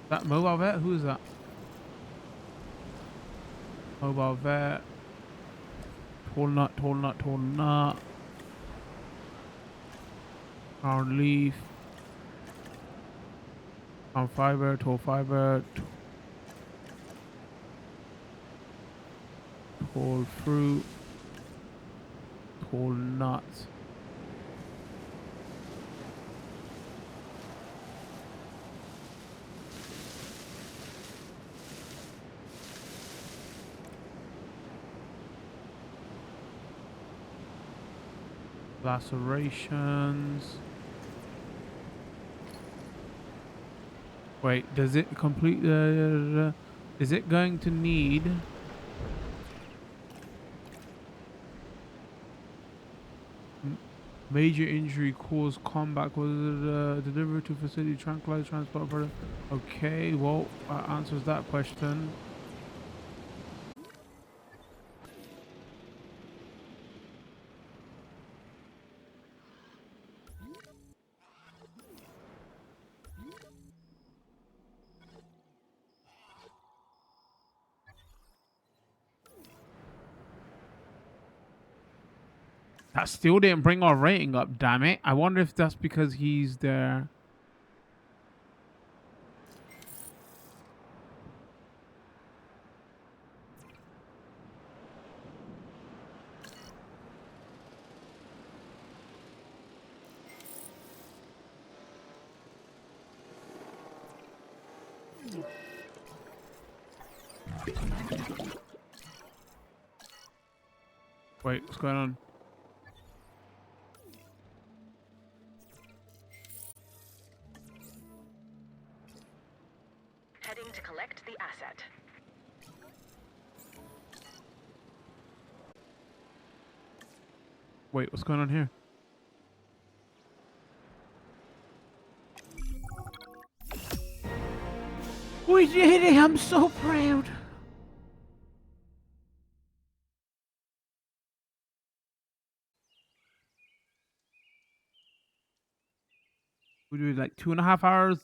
That mobile vet? Who is that? Mobile vet. Tool knot, tool knot, tool knot. Ground leaf. Ground fiber, tool fiber. Tool fruit. Tool nuts. Lacerations. Wait, does it complete the... is it going to need... major injury caused combat was delivered to facility tranquilizer transport for... Okay, well, that answers that question. That still didn't bring our rating up, damn it. I wonder if that's because he's there. Wait, what's going on? Heading to collect the asset. Wait, what's going on here? We did it! I'm so proud! We do like 2.5 hours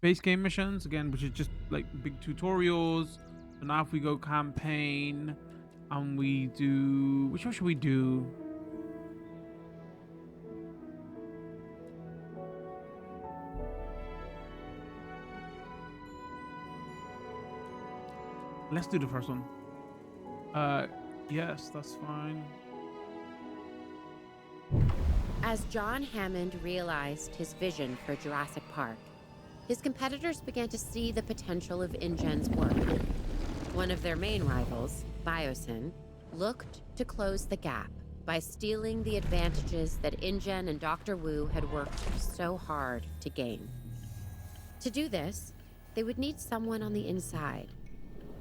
base game missions again, which is just like big tutorials. And now if we go campaign, And we do... Which one should we do? Let's do the first one. Yes, that's fine. As John Hammond realized his vision for Jurassic Park, his competitors began to see the potential of InGen's work. One of their main rivals, Biosyn, looked to close the gap by stealing the advantages that InGen and Dr. Wu had worked so hard to gain. To do this, they would need someone on the inside.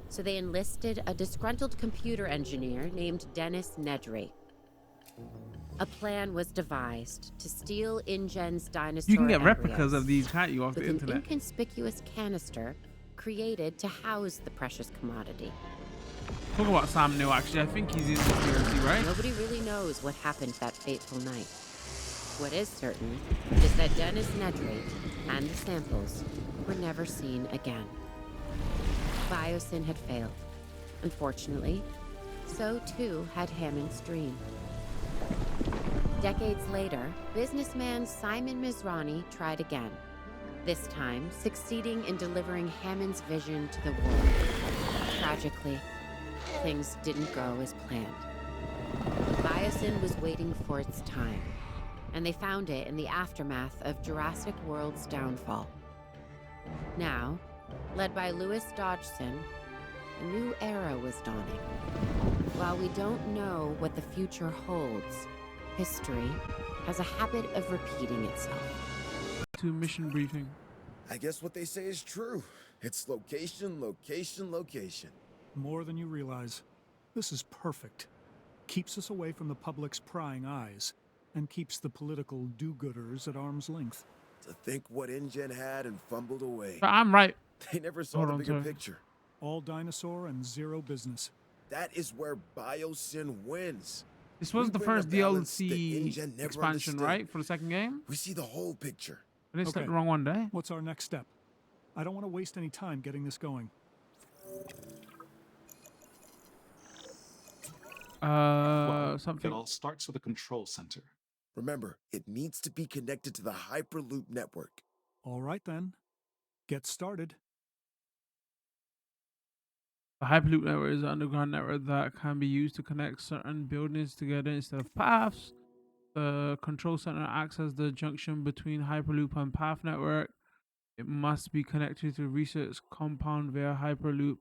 So they enlisted a disgruntled computer engineer named Dennis Nedry. A plan was devised to steal InGen's dinosaur You can get embryos replicas of these, can't you, off the with an internet? inconspicuous canister created to house the precious commodity. Talk about Sam Neill, actually. I think he's in the conspiracy, right? Nobody really knows what happened that fateful night. What is certain is that Dennis Nedry and the samples were never seen again. Biosyn had failed. Unfortunately, so too had Hammond's dream. Decades later, businessman Simon Mizrahi tried again, this time succeeding in delivering Hammond's vision to the world. Tragically, things didn't go as planned. Biosyn was waiting for its time, and they found it in the aftermath of Jurassic World's downfall. Now, led by Lewis Dodgson, a new era was dawning. While we don't know what the future holds, history has a habit of repeating itself. To mission briefing. I guess what they say is true. It's location, location, location. More than you realize. This is perfect. Keeps us away from the public's prying eyes, and keeps the political do-gooders at arm's length. To think what InGen had and fumbled away. But I'm right. They never saw Hold the on, bigger sorry. picture. All dinosaur and zero business. That is where Biosyn wins. This was We the bring a first balance that DLC InGen never expansion, understood. right? For the second game? We see the whole picture. I didn't select Okay. the wrong one, did I? What's our next step? I don't want to waste any time getting this going. Something. It all starts with a control center. Remember, it needs to be connected to the Hyperloop network. All right then. Get started. A Hyperloop network is an underground network that can be used to connect certain buildings together instead of paths. The control center acts as the junction between Hyperloop and path network. It must be connected to research compound via Hyperloop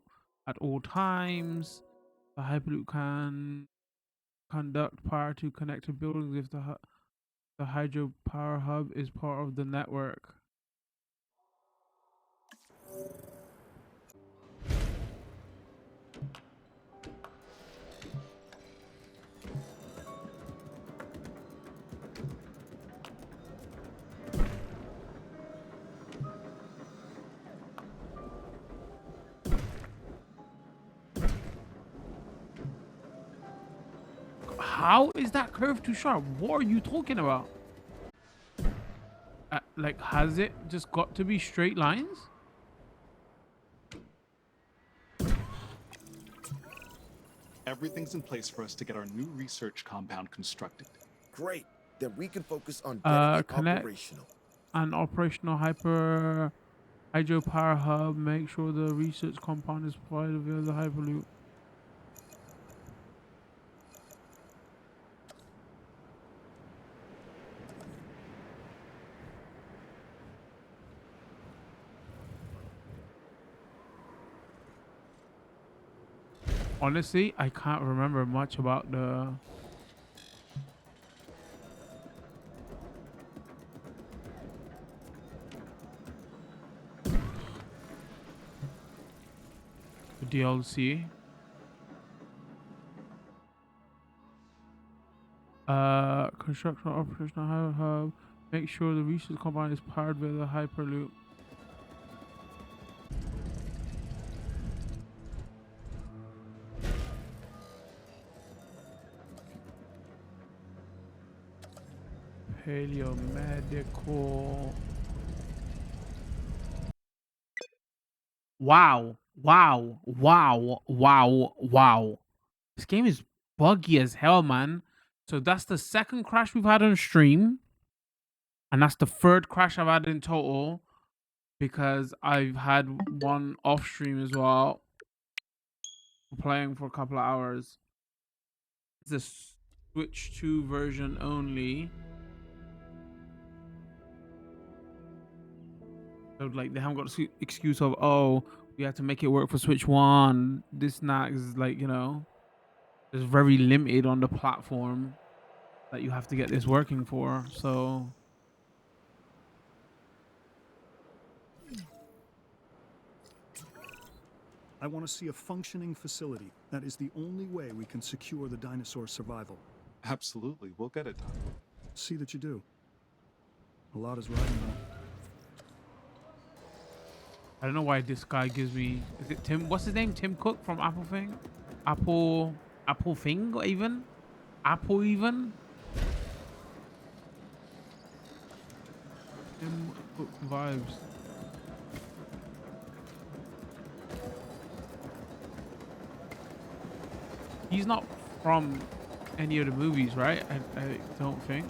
at all times. The Hyperloop can conduct power to connected buildings if the hydro power hub is part of the network. How is that curve too sharp? What are you talking about? Like, has it just got to be straight lines? Everything's in place for us to get our new research compound constructed. Great. Then we can focus on getting it Connect operational. an operational hydro power hub. Make sure the research compound is provided via the Hyperloop. Honestly, I can't remember much about the DLC. Construction operational hub. Make sure the research compound is powered by the Hyperloop. Paleomedical. Wow. Wow. Wow. Wow. Wow. This game is buggy as hell, man. So that's the second crash we've had on stream. And that's the third crash I've had in total. Because I've had one off stream as well. Playing for a couple of hours. It's a Switch 2 version only. So like they haven't got the excuse of, oh, we have to make it work for Switch 1. This and that is like, you know, it's very limited on the platform that you have to get this working for. So I want to see a functioning facility. That is the only way we can secure the dinosaur survival. Absolutely, we'll get it done. See that you do. A lot is riding on it. I don't know why this guy gives me, is it Tim? What's his name? Tim Cook from Apple Thing? Apple Thing even? Apple even? Tim Cook vibes. He's not from any of the movies, right? I don't think.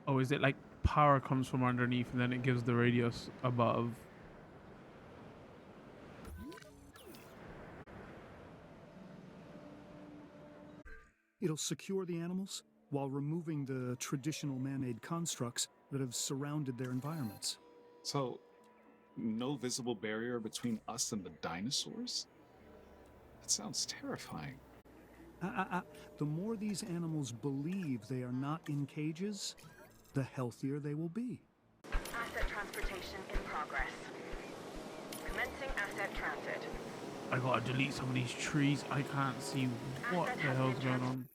Oh, is it like power comes from underneath and then it gives the radius above? It'll secure the animals while removing the traditional man-made constructs that have surrounded their environments. So, no visible barrier between us and the dinosaurs? That sounds terrifying. The more these animals believe they are not in cages, the healthier they will be. Asset transportation in progress. Commencing asset transit. I gotta delete some of these trees. I can't see what the hell's going on.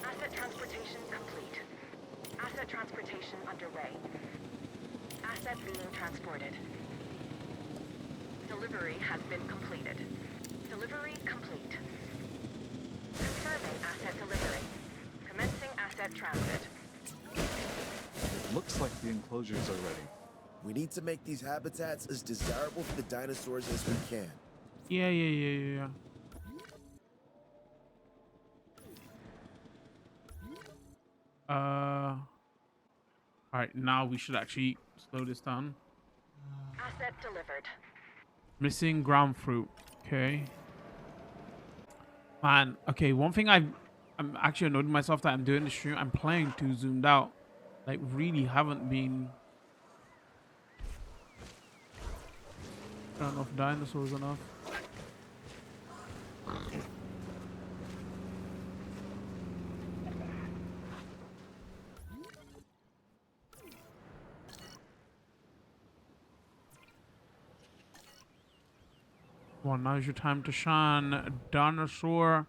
Asset transportation complete. Asset transportation underway. Asset being transported. Delivery has been completed. Delivery complete. Confirming asset delivery. Commencing asset transit. Looks like the enclosures are ready. We need to make these habitats as desirable for the dinosaurs as we can. Yeah. Alright, now we should actually slow this down. Asset delivered. Missing ground fruit. Okay. Man, okay, one thing I'm actually annoyed with myself that I'm doing the stream, I'm playing too zoomed out. Like, really haven't been... Not enough dinosaurs enough. Well, now's your time to shine, Dinosaur.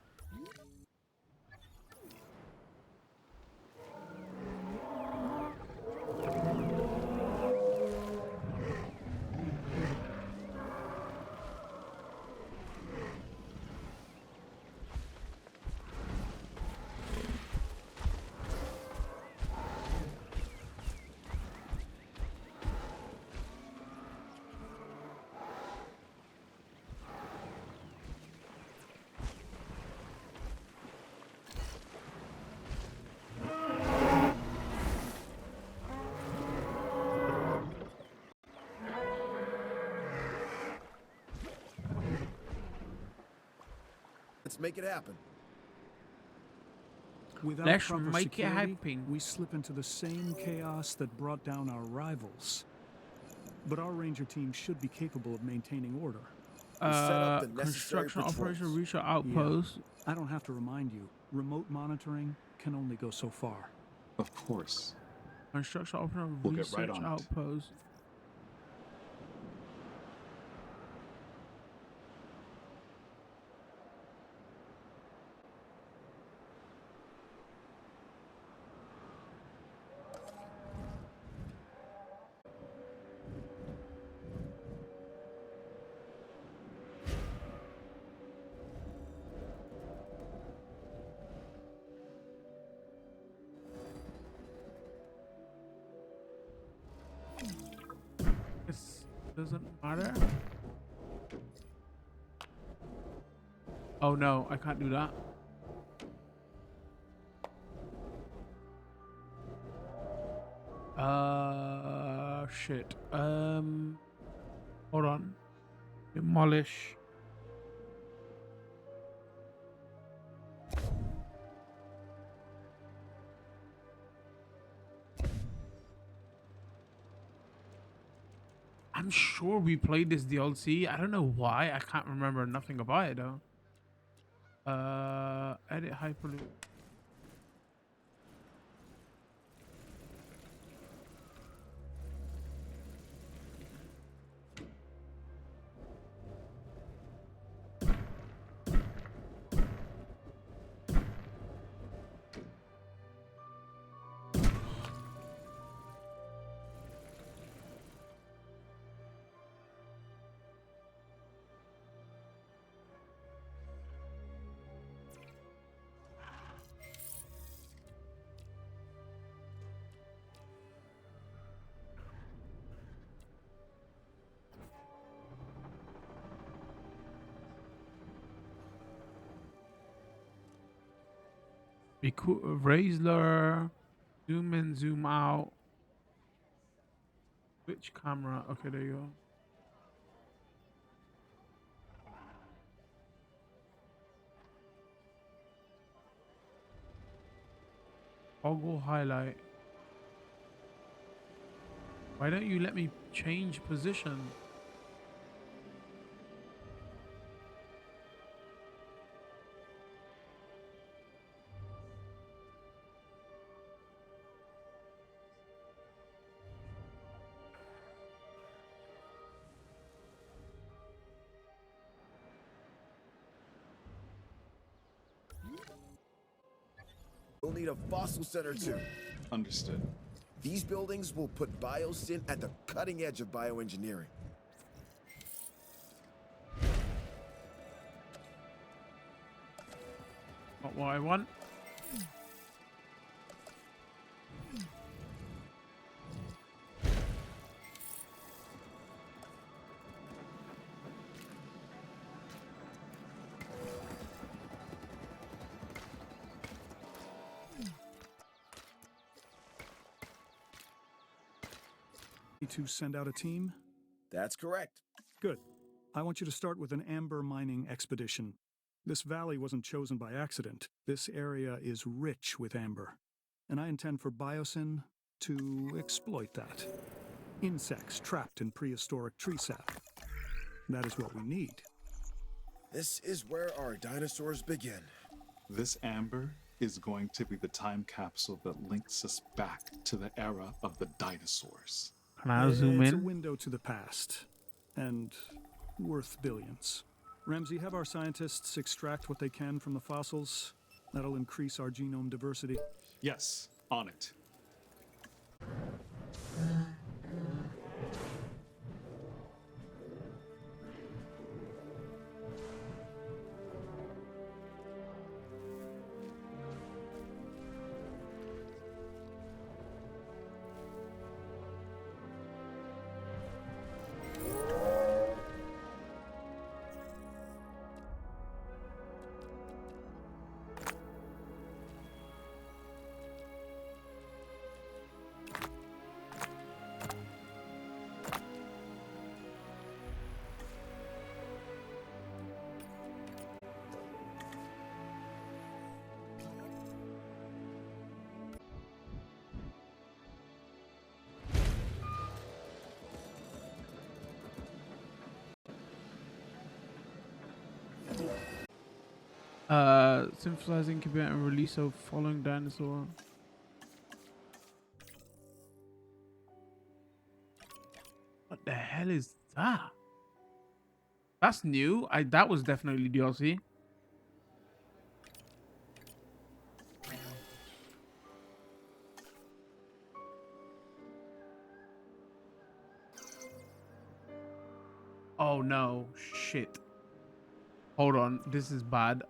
Let's make it happen. Without Let's proper make it security, happen. we slip into the same chaos that brought down our rivals. But our ranger team should be capable of maintaining order. We set up the necessary Construction operation patrols. reach our outpost. I don't have to remind you. Remote monitoring can only go so far. Of course. Construction operation We'll get research right on it. outpost. This doesn't matter. Oh no, I can't do that. Shit. Hold on. Demolish. I'm sure we played this DLC. I don't know why. I can't remember nothing about it though. Edit hyperloop. Be cool. Raisler. Zoom in, zoom out. Switch camera. Okay, there you go. Toggle highlight. Why don't you let me change position? We'll need a fossil center too. Understood. These buildings will put biosyn at the cutting edge of bioengineering. Not what I want. To send out a team? That's correct. Good. I want you to start with an amber mining expedition. This valley wasn't chosen by accident. This area is rich with amber. And I intend for biosyn to exploit that. Insects trapped in prehistoric tree sap. That is what we need. This is where our dinosaurs begin. This amber is going to be the time capsule that links us back to the era of the dinosaurs. Can I zoom It's a in? window to the past. And worth billions. Ramsey, have our scientists extract what they can from the fossils. That'll increase our genome diversity. Yes, on it. Synthesize, incubate, and release of following dinosaur. What the hell is that? That's new. That was definitely DLC. Oh no, shit. Hold on, this is bad.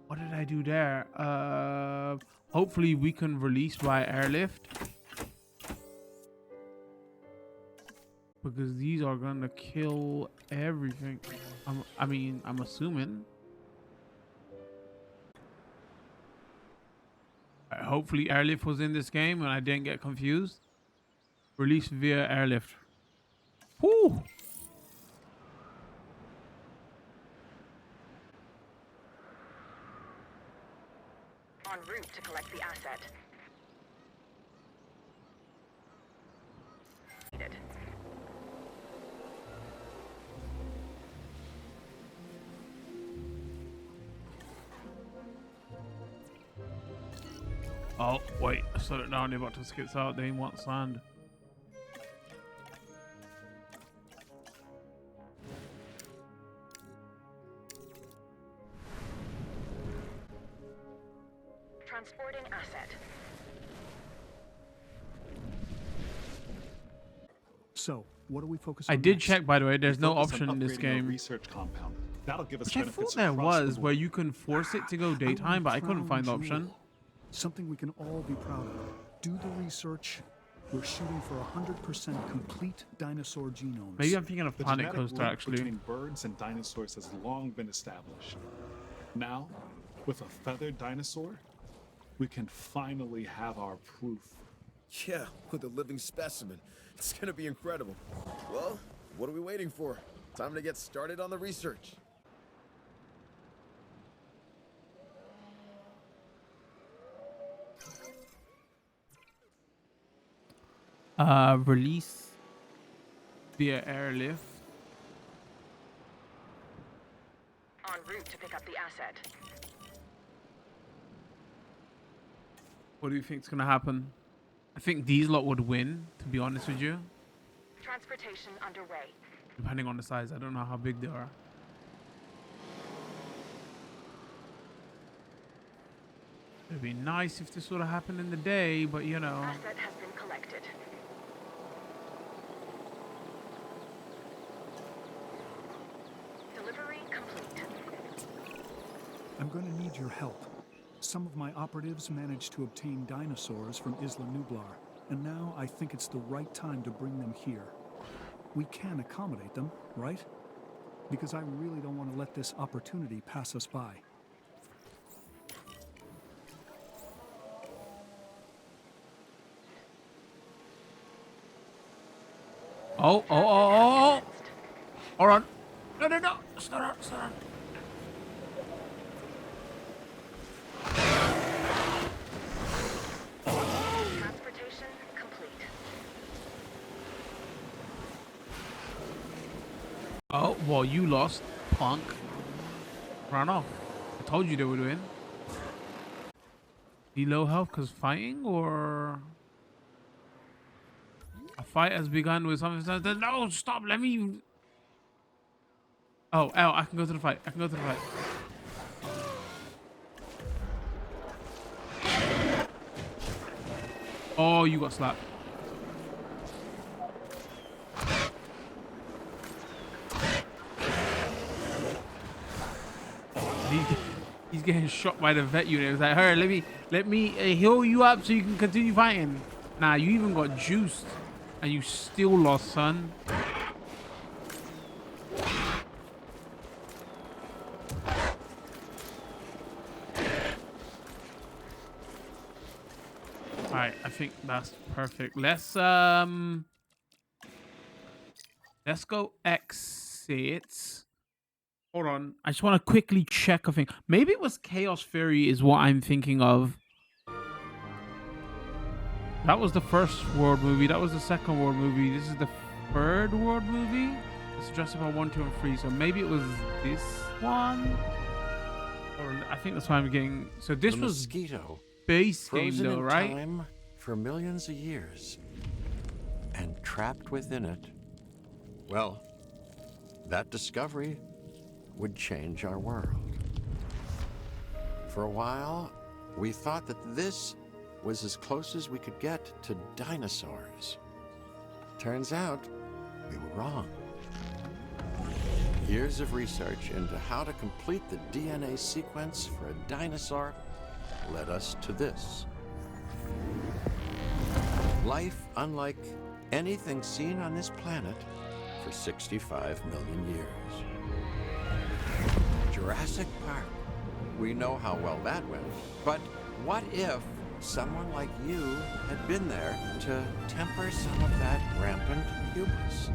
What did I do there? Hopefully we can release by airlift. Because these are gonna kill everything. I'm assuming. Hopefully airlift was in this game and I didn't get confused. Release via airlift. Whoo! En route to collect the asset. Needed. Oh, wait. I slowed it down. They're about to skits out. They want sand. Transporting asset. So, what do we focus on? I did next? check, by the way. There's no Focus on option in this upgrading our game. research compound. That'll give us Which I benefits thought there across the was, where board. you can force it to go daytime, but I couldn't find the option. Something we can all be proud of. Do the research. We're shooting for 100% complete dinosaur genomes. Maybe I'm thinking of The Planet genetic Coaster, link actually. between birds and dinosaurs has long been established. Now, with a feathered dinosaur, we can finally have our proof. Yeah, with a living specimen. It's gonna be incredible. Well, what are we waiting for? Time to get started on the research. Release via airlift. En route to pick up the asset. What do you think is gonna happen? I think these lot would win, to be honest with you. Transportation underway. Depending on the size. I don't know how big they are. It'd be nice if this would have happened in the day, but you know. Asset has been collected. Delivery complete. I'm going to need your help. Some of my operatives managed to obtain dinosaurs from Isla Nublar, and now I think it's the right time to bring them here. We can accommodate them, right? Because I really don't want to let this opportunity pass us by. Oh. Hold on. No. Slow down. Transportation complete. Oh, well, you lost, punk. Run off. I told you they would win. Be low health because fighting, or a fight has begun with something that no, stop, let me. Oh, I can go to the fight. Oh, you got slapped. He's getting shot by the vet unit. It's like, her, let me heal you up so you can continue fighting. Nah, you even got juiced, and you still lost, son. Alright, I think that's perfect. Let's go exit. Hold on. I just want to quickly check a thing. Maybe it was Chaos Fury is what I'm thinking of. That was the first world movie. That was the second world movie. This is the third world movie. It's Jurassic World 1, 2, and 3. So maybe it was this one. Or I think that's why I'm getting. So this the was mosquito, base game frozen though, in right? time for millions of years, and trapped within it. Well, that discovery would change our world. For a while, we thought that this was as close as we could get to dinosaurs. Turns out, we were wrong. Years of research into how to complete the DNA sequence for a dinosaur led us to this. Life unlike anything seen on this planet for 65 million years. Jurassic Park. We know how well that went. But what if someone like you had been there to temper some of that rampant hubris?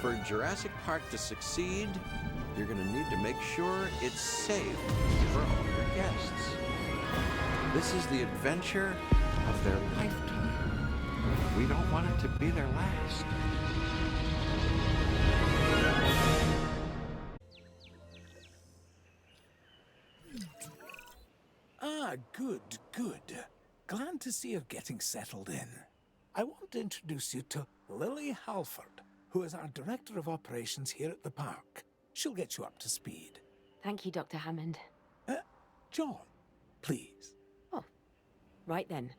For Jurassic Park to succeed, you're going to need to make sure it's safe for all your guests. This is the adventure of their lifetime. We don't want it to be their last. Ah, good, good. Glad to see you're getting settled in. I want to introduce you to Lily Halford, who is our Director of Operations here at the park. She'll get you up to speed. Thank you, Dr. Hammond. John, please. Oh, right then.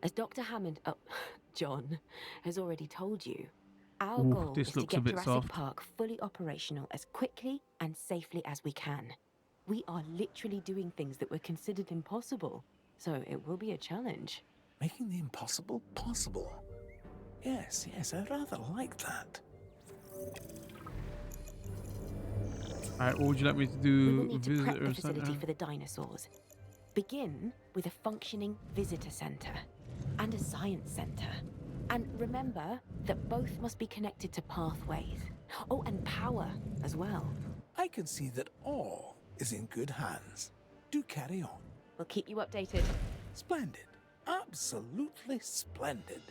As Dr. Hammond, John, has already told you, our goal this is to looks a get bit Jurassic soft. Park fully operational as quickly and safely as we can. We are literally doing things that were considered impossible, so it will be a challenge. Making the impossible possible. Yes, I rather like that. Alright, what would you like me to We will do? need to prep the Visitor facility center? for the dinosaurs. Begin with a functioning visitor center and a science center. And remember that both must be connected to pathways. Oh, and power as well. I can see that all is in good hands. Do carry on. We'll keep you updated. Splendid. Absolutely splendid.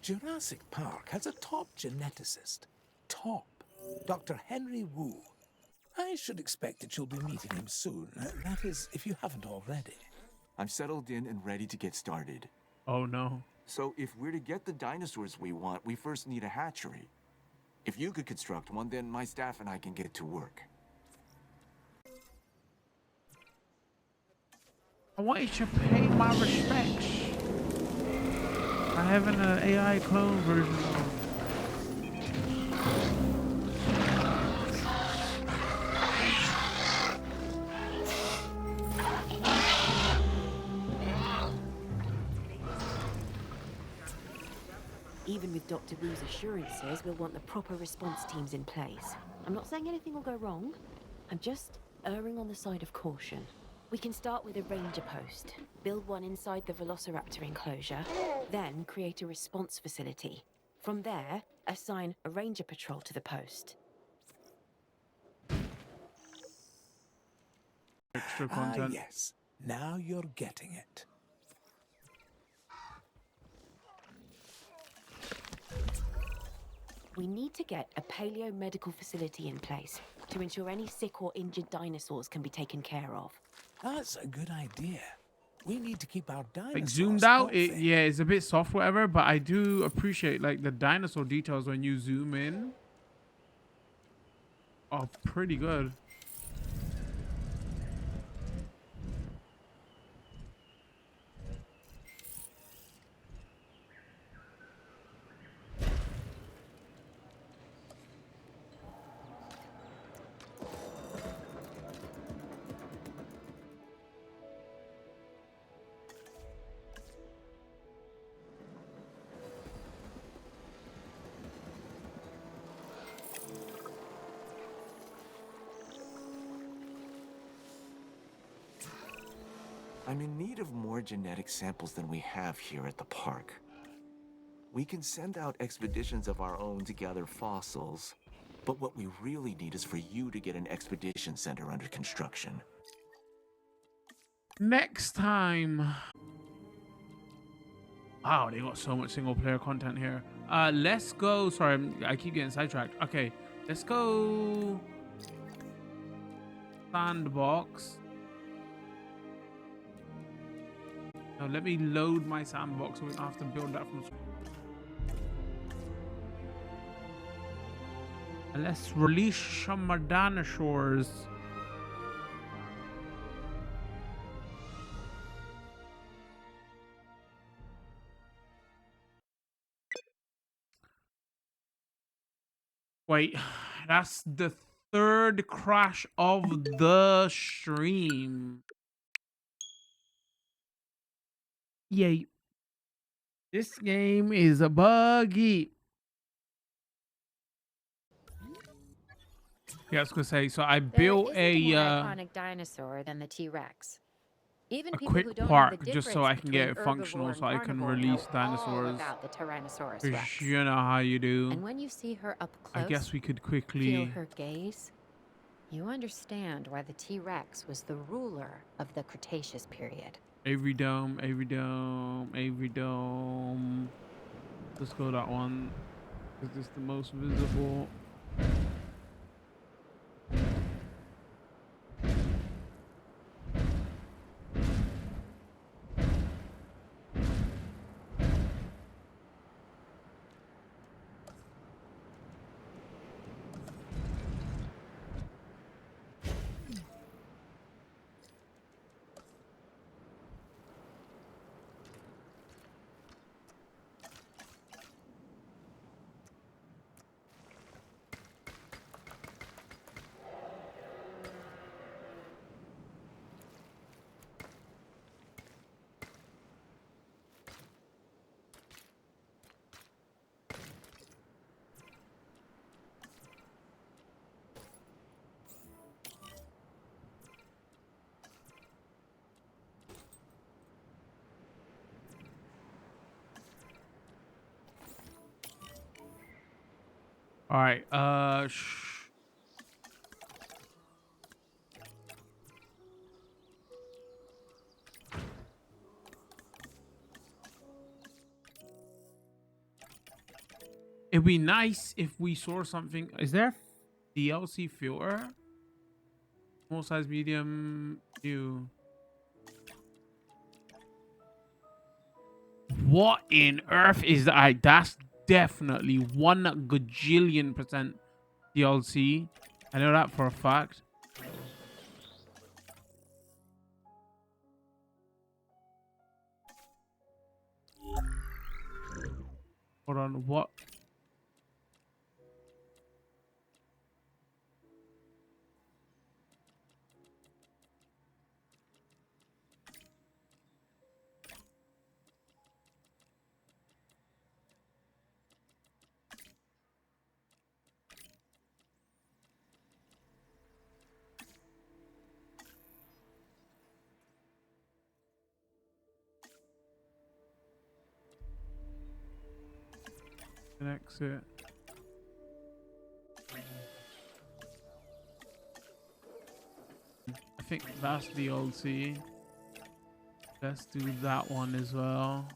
Jurassic Park has a top geneticist. Top. Dr. Henry Wu. I should expect that you'll be meeting him soon. That is, if you haven't already. I'm settled in and ready to get started. Oh no. So if we're to get the dinosaurs we want, we first need a hatchery. If you could construct one, then my staff and I can get to work. I want you to pay my respects. I have an AI clone version of. Even with Dr. Wu's assurances, we'll want the proper response teams in place. I'm not saying anything will go wrong. I'm just erring on the side of caution. We can start with a ranger post, build one inside the Velociraptor enclosure, then create a response facility. From there, assign a ranger patrol to the post. Extra content. Yes. Now you're getting it. We need to get a paleo-medical facility in place to ensure any sick or injured dinosaurs can be taken care of. That's a good idea. We need to keep our dinosaurs Like zoomed out, healthy. yeah, it's a bit soft, whatever. But I do appreciate like the dinosaur details when you zoom in. Are pretty good. I'm in need of more genetic samples than we have here at the park. We can send out expeditions of our own to gather fossils, but what we really need is for you to get an expedition center under construction. Next time. Wow, they got so much single player content here. Let's go. Sorry, I keep getting sidetracked. Okay, let's go. Sandbox. Now let me load my sandbox so we don't have to build that from scratch. And let's release some dinosaurs. Wait, that's the third crash of the stream. Yay. This game is a buggy. Yeah, I was gonna say, so I built There isn't a more a iconic dinosaur than the T-Rex. Even a people who quick don't know the park just so difference I can get between it functional herbivore so and I can carnivore know release all dinosaurs. about the Tyrannosaurus 'Cause Rex. you know how you do. And when you see her up I close, guess we could feel quickly. her gaze, you understand why the T-Rex was the ruler of the Cretaceous period. Avery Dome, Avery Dome, Avery Dome. Let's go that one. Because it's the most visible. All right. It'd be nice if we saw something. Is there DLC filter? Small size, medium, new. What in earth is that? That's definitely 1 gajillion% DLC. I know that for a fact. Hold on, what? An exit. I think that's the old C. Let's do that one as well.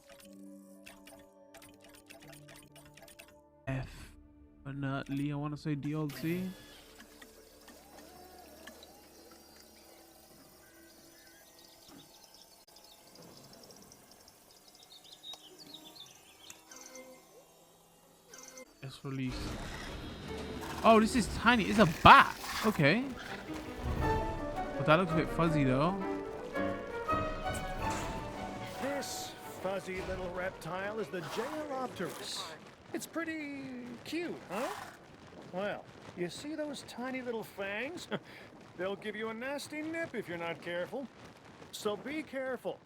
Definitely, I want to say DLC. Let's release. Oh, this is tiny. It's a bat. Okay. But that looks a bit fuzzy though. This fuzzy little reptile is the Jailopterus. It's pretty cute, huh? Well, you see those tiny little fangs? They'll give you a nasty nip if you're not careful. So be careful.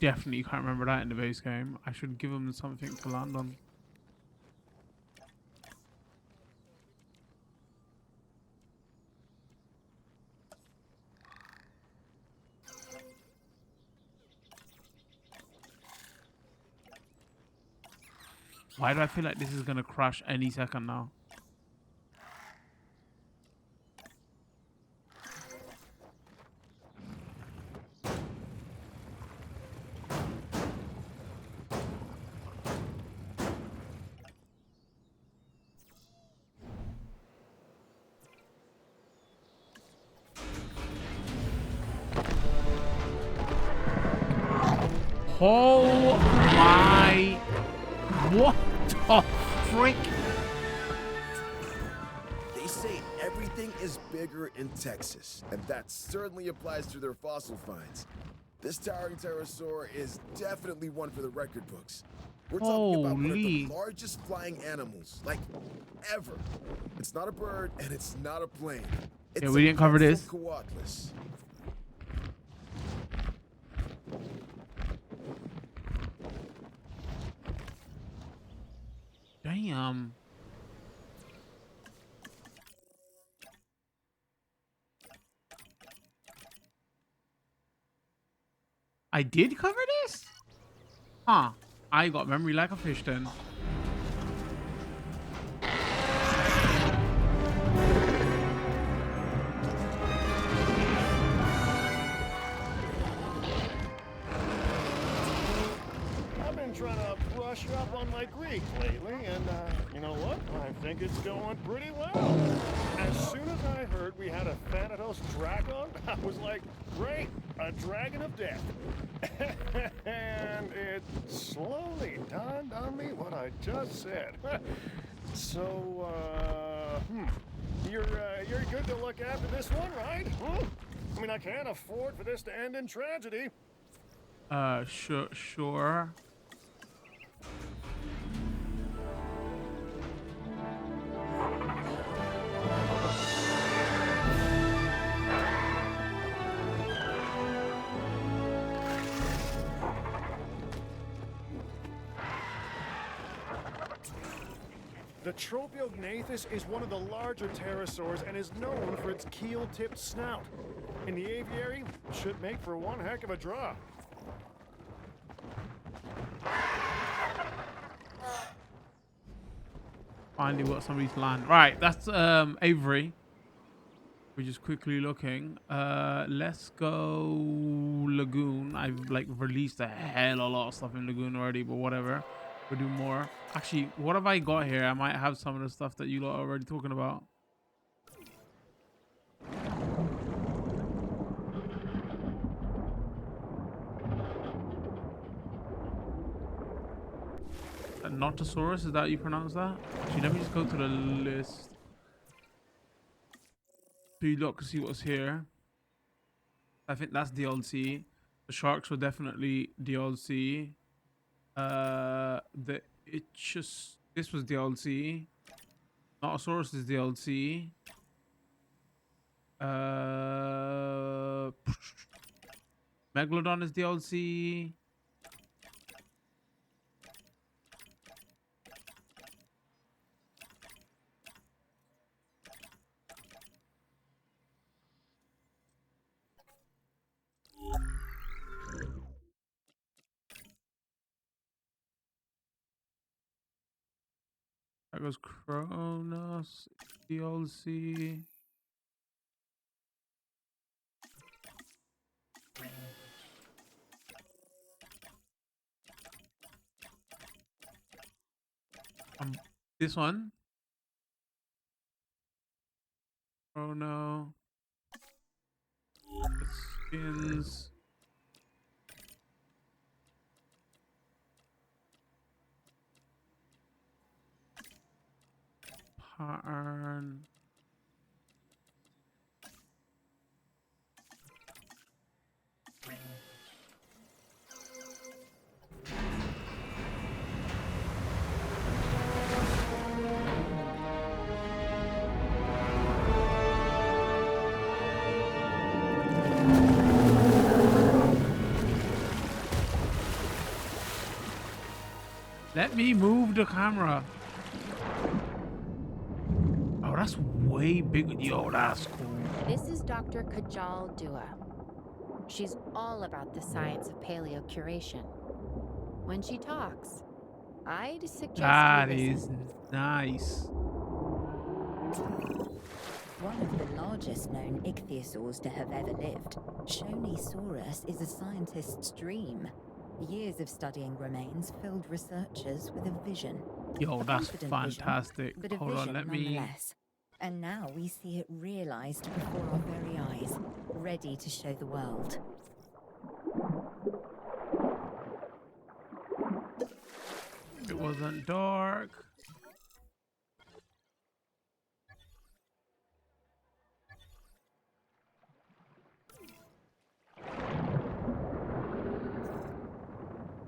Definitely can't remember that in the base game. I should give them something to land on. Why do I feel like this is gonna crash any second now? Oh my... What the frick? They say everything is bigger in Texas, and that certainly applies to their fossil finds. This towering pterosaur is definitely one for the record books. We're talking about one of the largest flying animals, like, ever. It's not a bird, and it's not a plane. It's we didn't cover this. Quetzalcoatlus. Damn. I did cover this? Huh. I got memory like a fish then. I've been trying to brush up on my Greek lately, and you know what? I think it's going pretty well. As soon as I heard we had a Thanatos dragon, I was like, great, a dragon of death. And it slowly dawned on me what I just said. So, you're good to look after this one, right? I mean, I can't afford for this to end in tragedy. Sure. The Tropiognathus is one of the larger pterosaurs and is known for its keel-tipped snout. In the aviary, it should make for one heck of a draw. Finally got somebody's land. Right, that's Avery. We're just quickly looking. Let's go Lagoon. I've like released a hell of a lot of stuff in Lagoon already, but whatever. We'll do more. Actually, what have I got here? I might have some of the stuff that you lot are already talking about. Notosaurus, is that how you pronounce that? Actually, let me just go to the list. So you lot can see what's here. I think that's DLC. The sharks were definitely DLC. This was DLC. Notosaurus is DLC. Megalodon is DLC. That goes Kronos, DLC. This one. Chrono. The skins. Pattern. Let me move the camera. Oh, that's way bigger. Yo, that's cool. This is Dr. Kajal Dua. She's all about the science of paleocuration. When she talks, I'd suggest That you is listen. nice. One of the largest known ichthyosaurs to have ever lived, Shonisaurus is a scientist's dream. Years of studying remains filled researchers with a vision. Yo, A that's confident vision, fantastic. but a Hold on, vision let me. nonetheless. And now we see it realized before our very eyes, ready to show the world. It wasn't dark.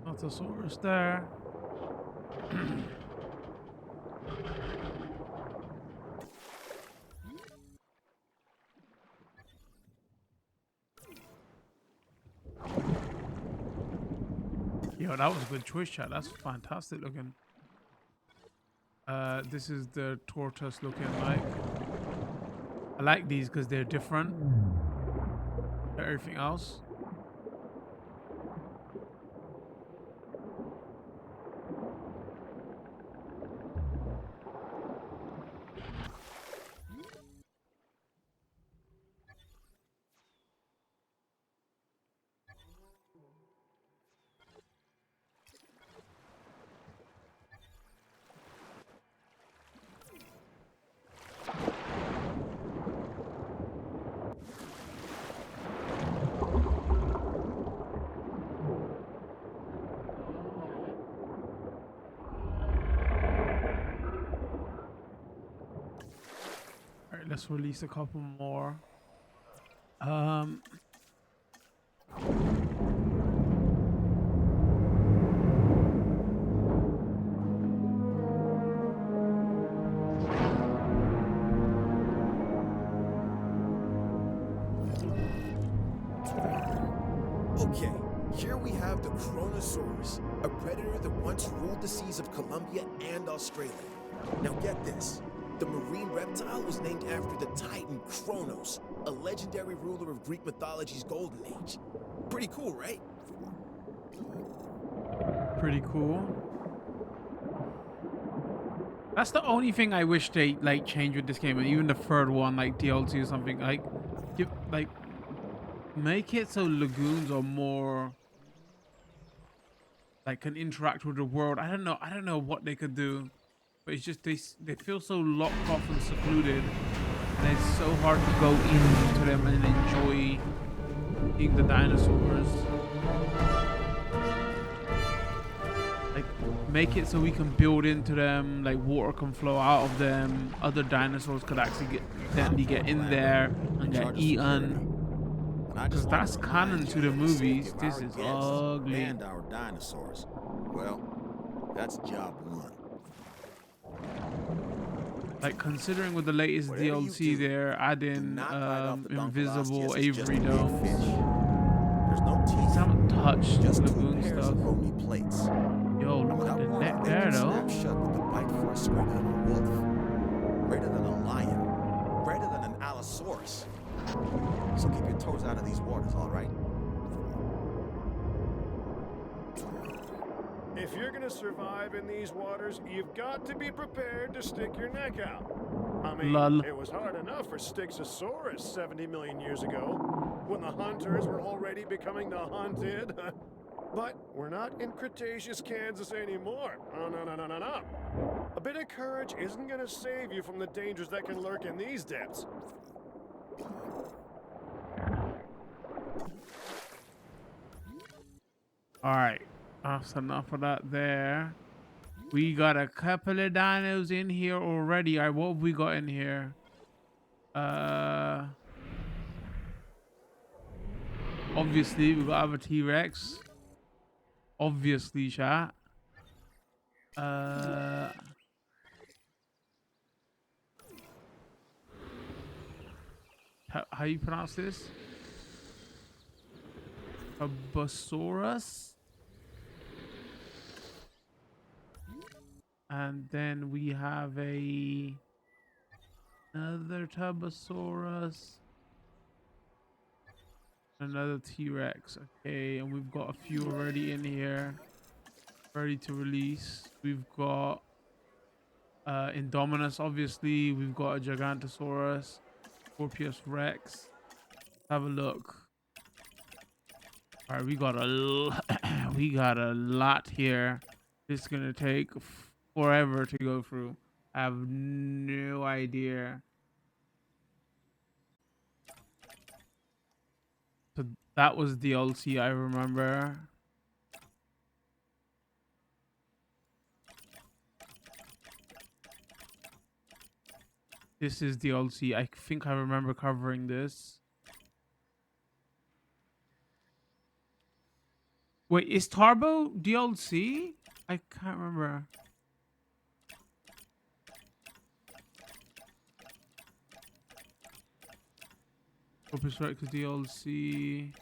Allosaurus there. Yo, that was a good choice, chat. That's fantastic looking. This is the tortoise looking like. I like these because they're different to everything else. Alright, let's release a couple more. Okay, here we have the Chronosaurus, a predator that once ruled the seas of Colombia and Australia. Now get this, the marine reptile was named after the Titan Kronos, a legendary ruler of Greek mythology's golden age. Pretty cool, right? Pretty cool. That's the only thing I wish they like change with this game, and even the third one, like DLC or something. Like, make it so lagoons are more like can interact with the world. I don't know what they could do, but it's just they feel so locked off and secluded, and it's so hard to go into them and enjoy seeing the dinosaurs. Like, make it so we can build into them, like water can flow out of them, other dinosaurs could actually get in there and get eaten. Because that's canon to the movies. This is ugly. And our dinosaurs. Well, that's job one. Like, considering with the latest DLC, they're adding invisible Avery domes. There's no teeth. I haven't touched just lagoon two pairs stuff. of bony plates. Yo, look at the neck there, though. Snap shut with the bite force greater than a wolf, greater than a lion, greater than an Allosaurus. So keep your toes out of these waters, all right? If you're gonna survive in these waters, you've got to be prepared to stick your neck out. I mean, Lol. it was hard enough for Styxosaurus 70 million years ago, when the hunters were already becoming the hunted. But we're not in Cretaceous Kansas anymore. Oh, no. A bit of courage isn't gonna save you from the dangers that can lurk in these depths. Alright, that's enough of that there. We got a couple of dinos in here already. Alright, what have we got in here? Obviously, we got a T-Rex. Obviously, chat. How you pronounce this? Turbosaurus. And then we have another Turbosaurus. Another T-Rex. Okay, and we've got a few already in here. ready to release. We've got Indominus, obviously. We've got a Gigantosaurus, Scorpius Rex. Have a look. All right, we got we got a lot here. This is gonna take forever to go through. I have no idea. So that was DLC, I remember. This is DLC. I think I remember covering this. Wait, is Turbo DLC? I can't remember. Opus Rex DLC.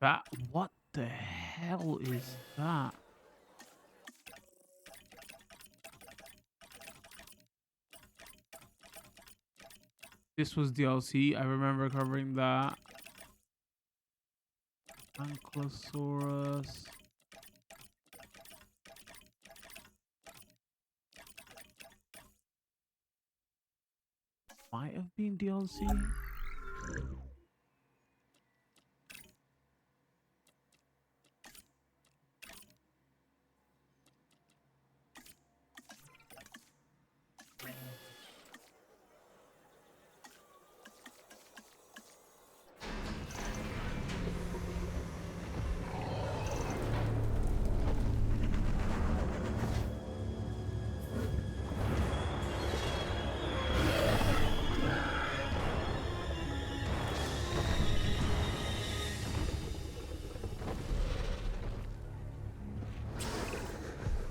That, what the hell is that? This was DLC. I remember covering that. Ankylosaurus. Might have been DLC.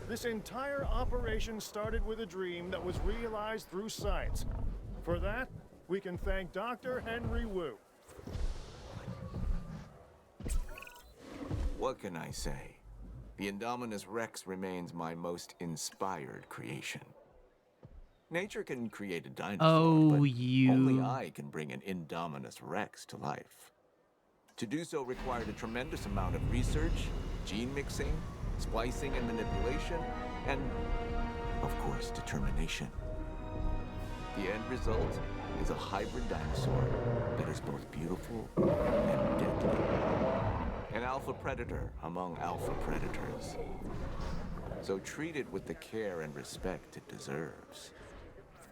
This entire operation started with a dream that was realized through science. For that, we can thank Dr. Henry Wu. What can I say? The Indominus Rex remains my most inspired creation. Nature can create a dinosaur, but only I can bring an Indominus Rex to life. To do so required a tremendous amount of research, gene mixing, splicing and manipulation, and, of course, determination. The end result is a hybrid dinosaur that is both beautiful and deadly. An alpha predator among alpha predators. So treat it with the care and respect it deserves.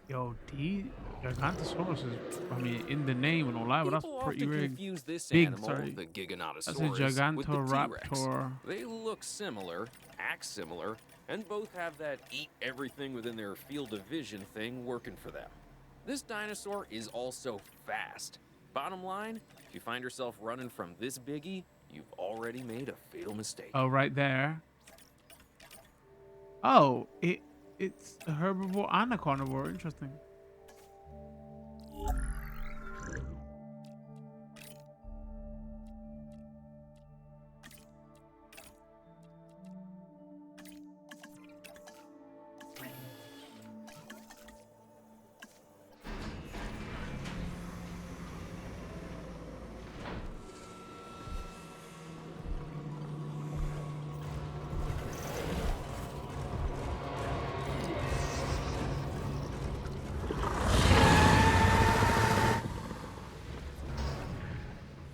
Yo, Gigantosaurus is, I mean, in the name and all that, but that's pretty big. Confuse this Big, animal, sorry. the Giganotosaurus, That's a with the Gigantoraptor. T-Rex. They look similar, act similar, and both have that eat everything within their field of vision thing working for them. This dinosaur is also fast. Bottom line, if you find yourself running from this biggie, you've already made a fatal mistake. Oh, right there. Oh, it's a herbivore and a carnivore. Interesting.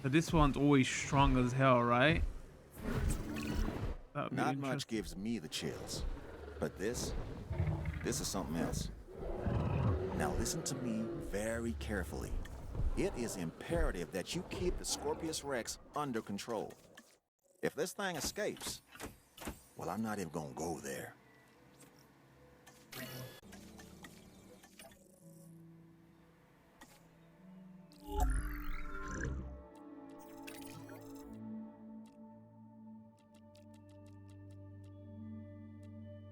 So this one's always strong as hell, right? Not much gives me the chills, but this is something else. Now listen to me very carefully. It is imperative that you keep the Scorpius Rex under control. If this thing escapes, well, I'm not even gonna go there.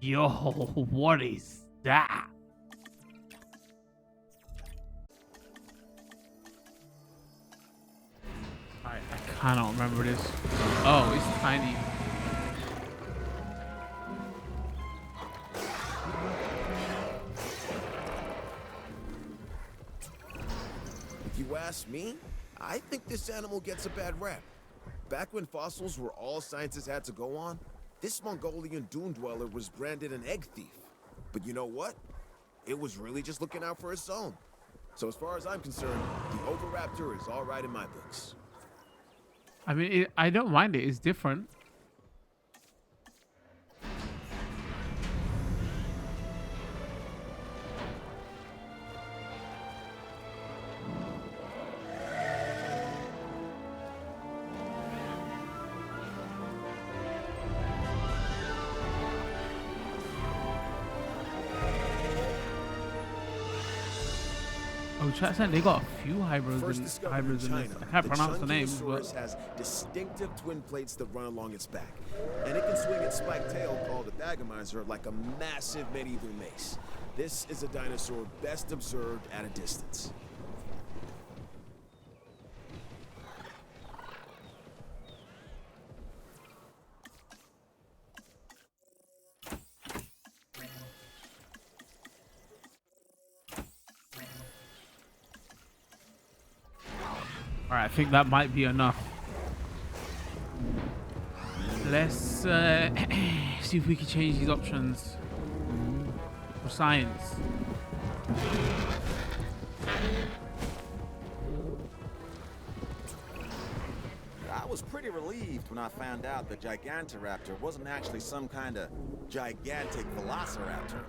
Yo, what is that? I cannot remember this. Oh, it's tiny. If you ask me, I think this animal gets a bad rap. Back when fossils were all scientists had to go on, this Mongolian dune dweller was branded an egg thief. But you know what? It was really just looking out for its own. So as far as I'm concerned, the Oviraptor is all right in my books. I mean, I don't mind it. It's different. Oh, chat said they got a few hybrids in this. I can't pronounce the names, but has distinctive twin plates that run along its back, and it can swing its spiked tail called a thagomizer like a massive medieval mace. This is a dinosaur best observed at a distance. all right, I think that might be enough. Let's see if we can change these options for science. I was pretty relieved when I found out the Gigantoraptor wasn't actually some kind of gigantic velociraptor.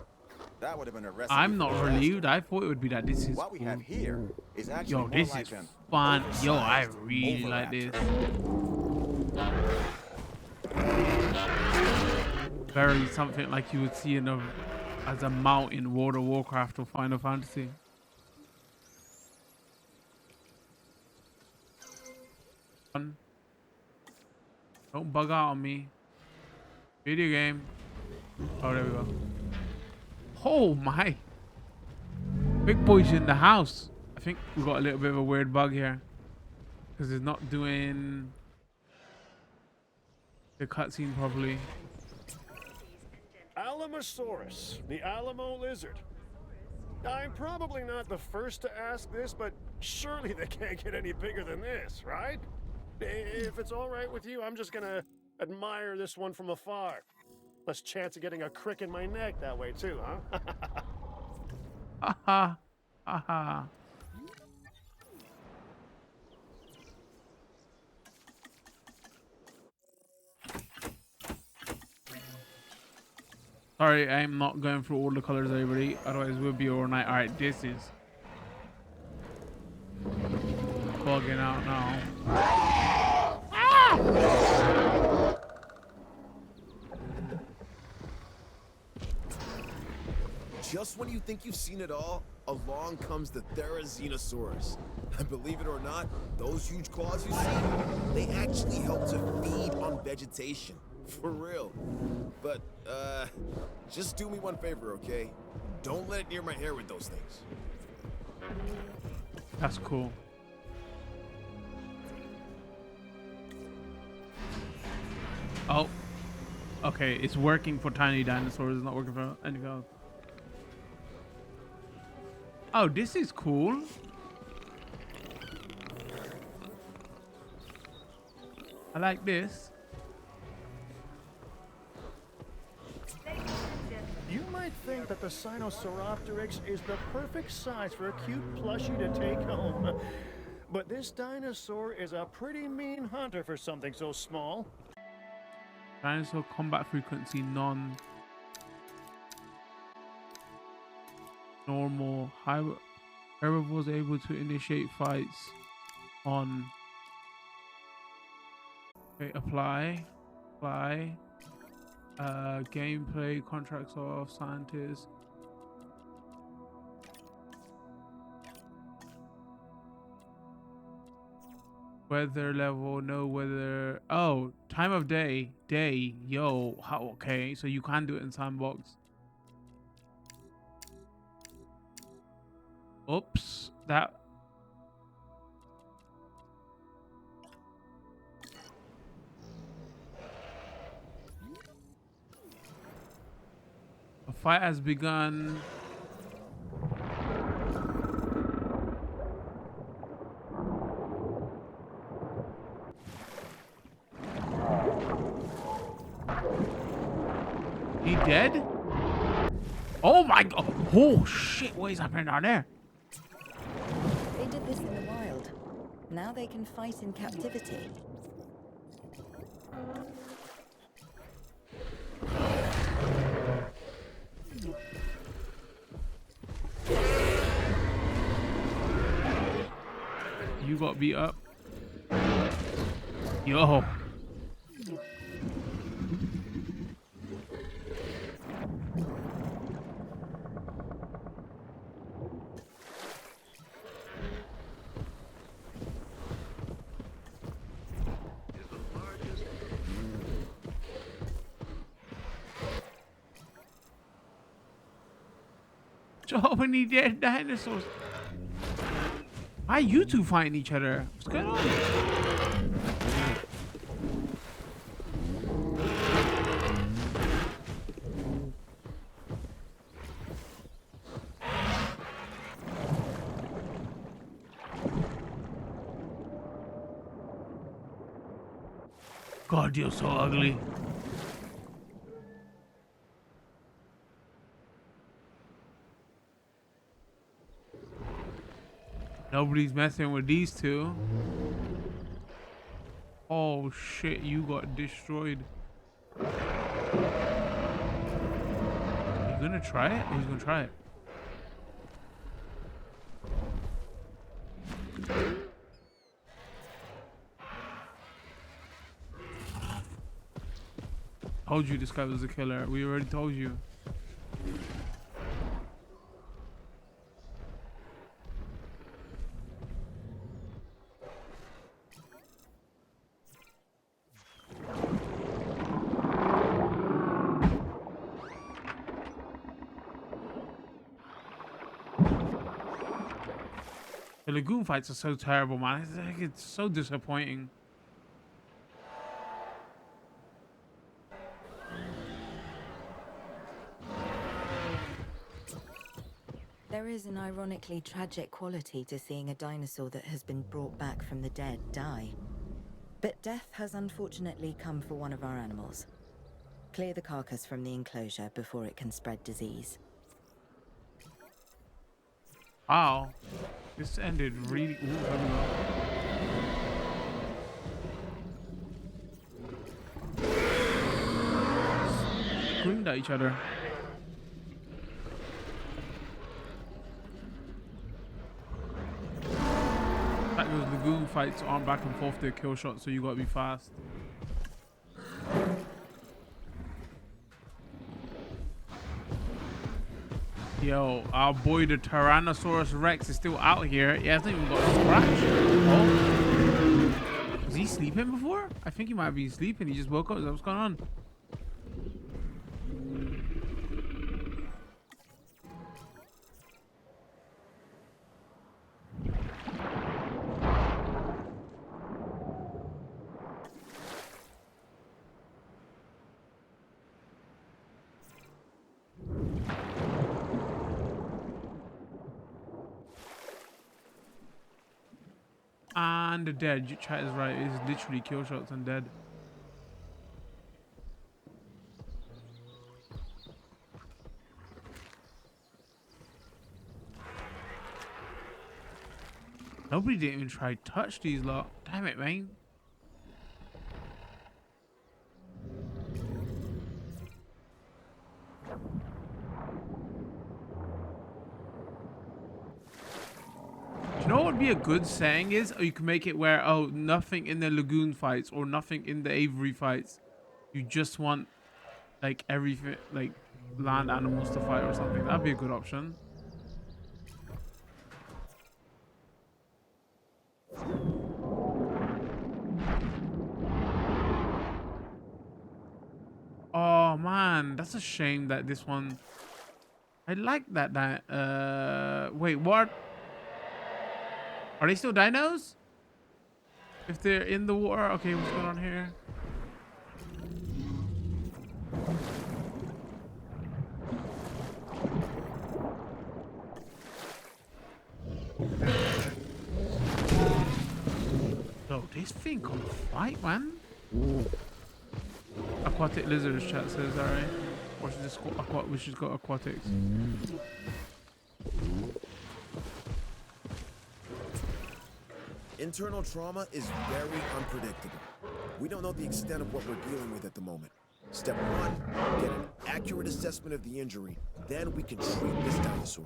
That would have been a recipe. I'm not relieved. I thought it would be that. This is what we have here is actually yo, this more is like fun. Yo, I really like this. Very something like you would see in as a mount in World of Warcraft or Final Fantasy. Don't bug out on me. Video game. Oh, there we go. Oh my. Big boy's in the house. I think we got a little bit of a weird bug here. Because it's not doing the cutscene properly. Alamosaurus, the Alamo lizard. I'm probably not the first to ask this, but surely they can't get any bigger than this, right? If it's all right with you, I'm just gonna admire this one from afar. Less chance of getting a crick in my neck that way too, huh? Haha. Haha. Sorry, I'm not going through all the colors, everybody. Otherwise, we'll be all night. All right, this is bugging out now. Just when you think you've seen it all, along comes the Therizinosaurus. And believe it or not, those huge claws you see, they actually help to feed on vegetation. For real. But, just do me one favor, okay? Don't let it near my hair with those things. That's cool. Oh. Okay, it's working for tiny dinosaurs. It's not working for anything else. Oh, this is cool. I like this. You might think that the Sinosauropteryx is the perfect size for a cute plushie to take home. But this dinosaur is a pretty mean hunter for something so small. Dinosaur combat frequency normal. Herbivores able to initiate fights on. Okay, apply. Gameplay, contracts of scientists. Weather level, no weather. Oh, time of day. Yo, how? Okay, so you can do it in Sandbox. Oops, that. A fight has begun. He dead? Oh my god. Oh shit, what is happening down there? They did this in the wild. Now they can fight in captivity. You got beat up. Yo. So many dead dinosaurs. Why are you two fighting each other? What's going on? God, you're so ugly. Nobody's messing with these two. Oh shit, you got destroyed. You gonna try it? Or he's gonna try it? Told you this guy was a killer. We already told you. The lagoon fights are so terrible, man. It's so disappointing. There is an ironically tragic quality to seeing a dinosaur that has been brought back from the dead die. But death has unfortunately come for one of our animals. Clear the carcass from the enclosure before it can spread disease. Wow. This ended really... Ooh, there we go. Screamed at each other. Like those lagoon fights aren't back and forth, they're kill shots, so you gotta be fast. Yo, our boy the Tyrannosaurus Rex is still out here. He hasn't even got a scratch. Oh. Was he sleeping before? I think he might be sleeping. He just woke up. Is that what's going on? And dead. Your chat is right. It's literally kill shots and dead. Nobody didn't even try to touch these lot. Damn it, man. Do you know what would be a good saying is? Or you can make it where, oh, nothing in the lagoon fights or nothing in the Avery fights. You just want, like, everything, like, land animals to fight or something. That'd be a good option. Oh, man. That's a shame that this one... I like that. Wait, what? Are they still dinos? If they're in the water? Okay, what's going on here? Yo, this thing can fight, man. Aquatic lizards, chat says, alright. Or should just we should go aquatics. Internal trauma is very unpredictable. We don't know the extent of what we're dealing with at the moment. Step one, get an accurate assessment of the injury. Then we can treat this dinosaur.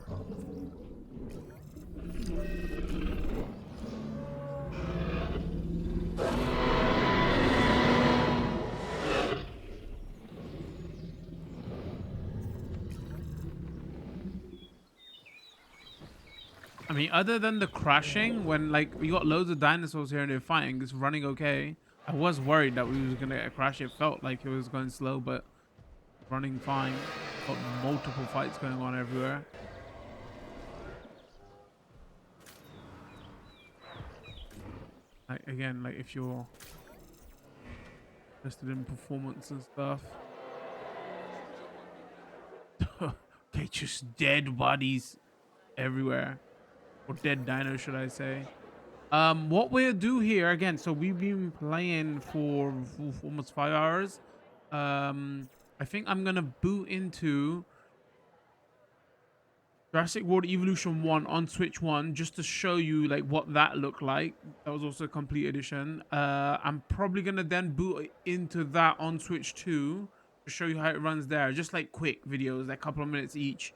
I mean, other than the crashing, when like we got loads of dinosaurs here and they're fighting, it's running okay. I was worried that we was gonna get a crash. It felt like it was going slow, but running fine. Got multiple fights going on everywhere. Like again, like if you're interested in performance and stuff. Okay, just dead bodies everywhere. Or dead dinos, should I say. What we'll do here again, so we've been playing for almost 5 hours. I think I'm gonna boot into Jurassic World Evolution 1 on Switch 1 just to show you like what that looked like. That was also a complete edition. I'm probably gonna then boot into that on Switch 2 to show you how it runs there. Just like quick videos, like a couple of minutes each.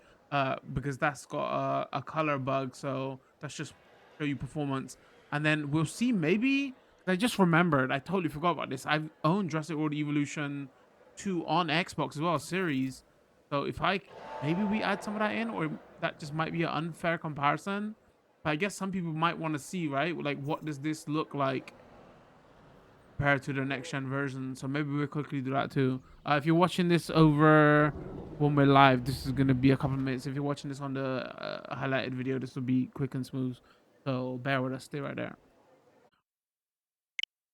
Because that's got a color bug, so that's just show you performance. And then we'll see, maybe I just remembered, I totally forgot about this. I've owned Jurassic World Evolution 2 on Xbox as well, series. So if maybe we add some of that in, or that just might be an unfair comparison. But I guess some people might want to see, right? Like, what does this look like compared to the next gen version? So maybe we'll quickly do that too. If you're watching this over when we're live, this is gonna be a couple of minutes. If you're watching this on the highlighted video, this will be quick and smooth. So bear with us, stay right there.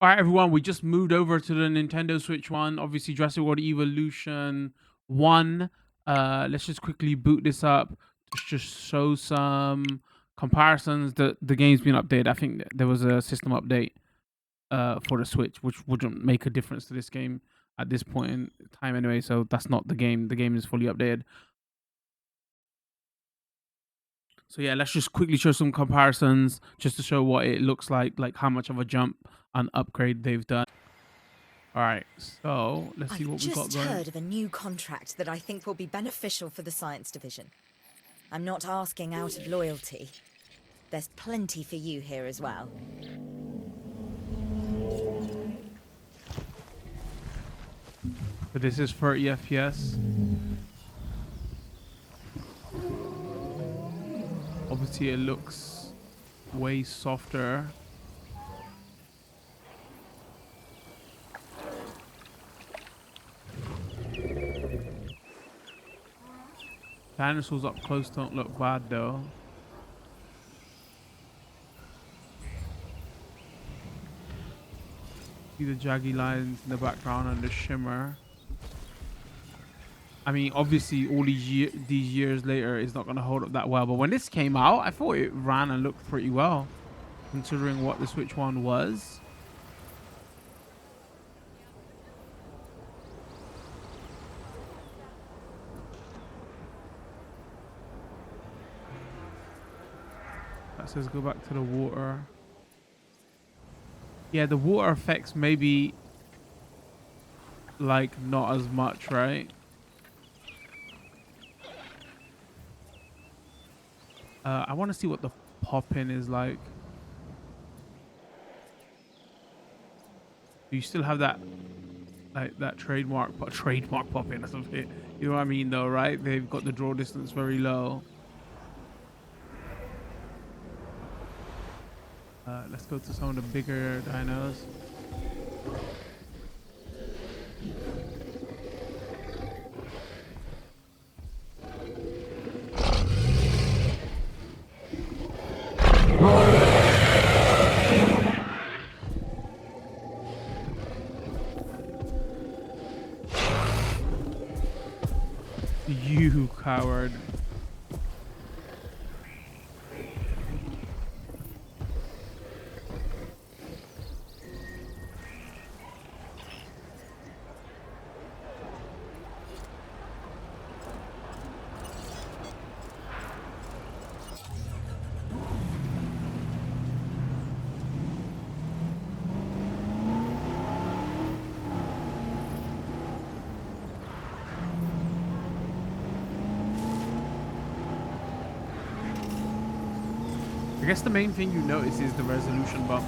All right, everyone, we just moved over to the Nintendo Switch 1. Obviously, Jurassic World Evolution 1. Let's just quickly boot this up to just show some comparisons. The game's been updated. I think there was a system update for the Switch, which wouldn't make a difference to this game at this point in time anyway. So that's not the game. The game is fully updated. So yeah, let's just quickly show some comparisons just to show what it looks like how much of a jump and upgrade they've done. All right, so let's see what we got going. I've just heard of a new contract that I think will be beneficial for the science division. I'm not asking out of loyalty. There's plenty for you here as well. But this is 30 FPS. Obviously, it looks way softer. Dinosaurs up close don't look bad though. See the jaggy lines in the background and the shimmer. I mean, obviously, all these years later, it's not going to hold up that well. But when this came out, I thought it ran and looked pretty well, considering what the Switch 1 was. That says go back to the water. Yeah, the water effects maybe like not as much, right? I want to see what the pop-in is like. Do you still have that, like that trademark pop-in or something? You know what I mean, though, right? They've got the draw distance very low. Let's go to some of the bigger dinos. You coward. I guess the main thing you notice is the resolution bump.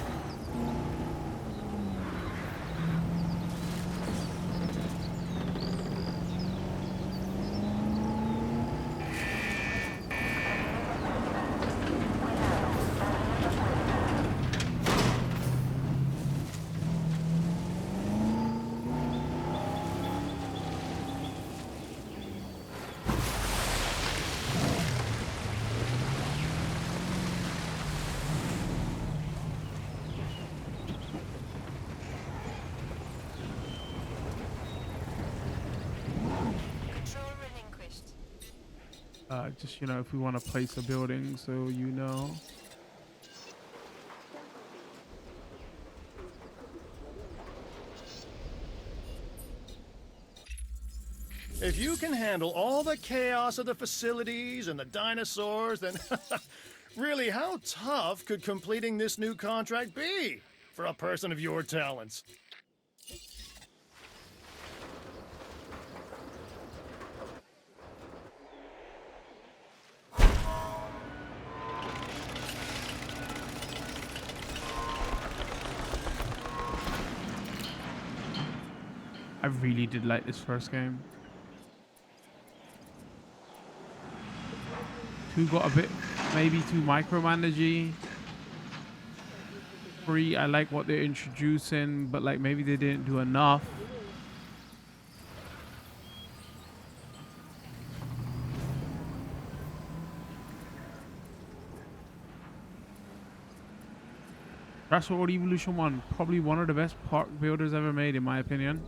Just, you know, if we want to place a building, so you know. If you can handle all the chaos of the facilities and the dinosaurs, then really, how tough could completing this new contract be for a person of your talents? I really did like this first game. 2 got a bit, maybe too micromanagey. 3, I like what they're introducing, but like maybe they didn't do enough. Jurassic World Evolution 1, probably one of the best park builders ever made, in my opinion.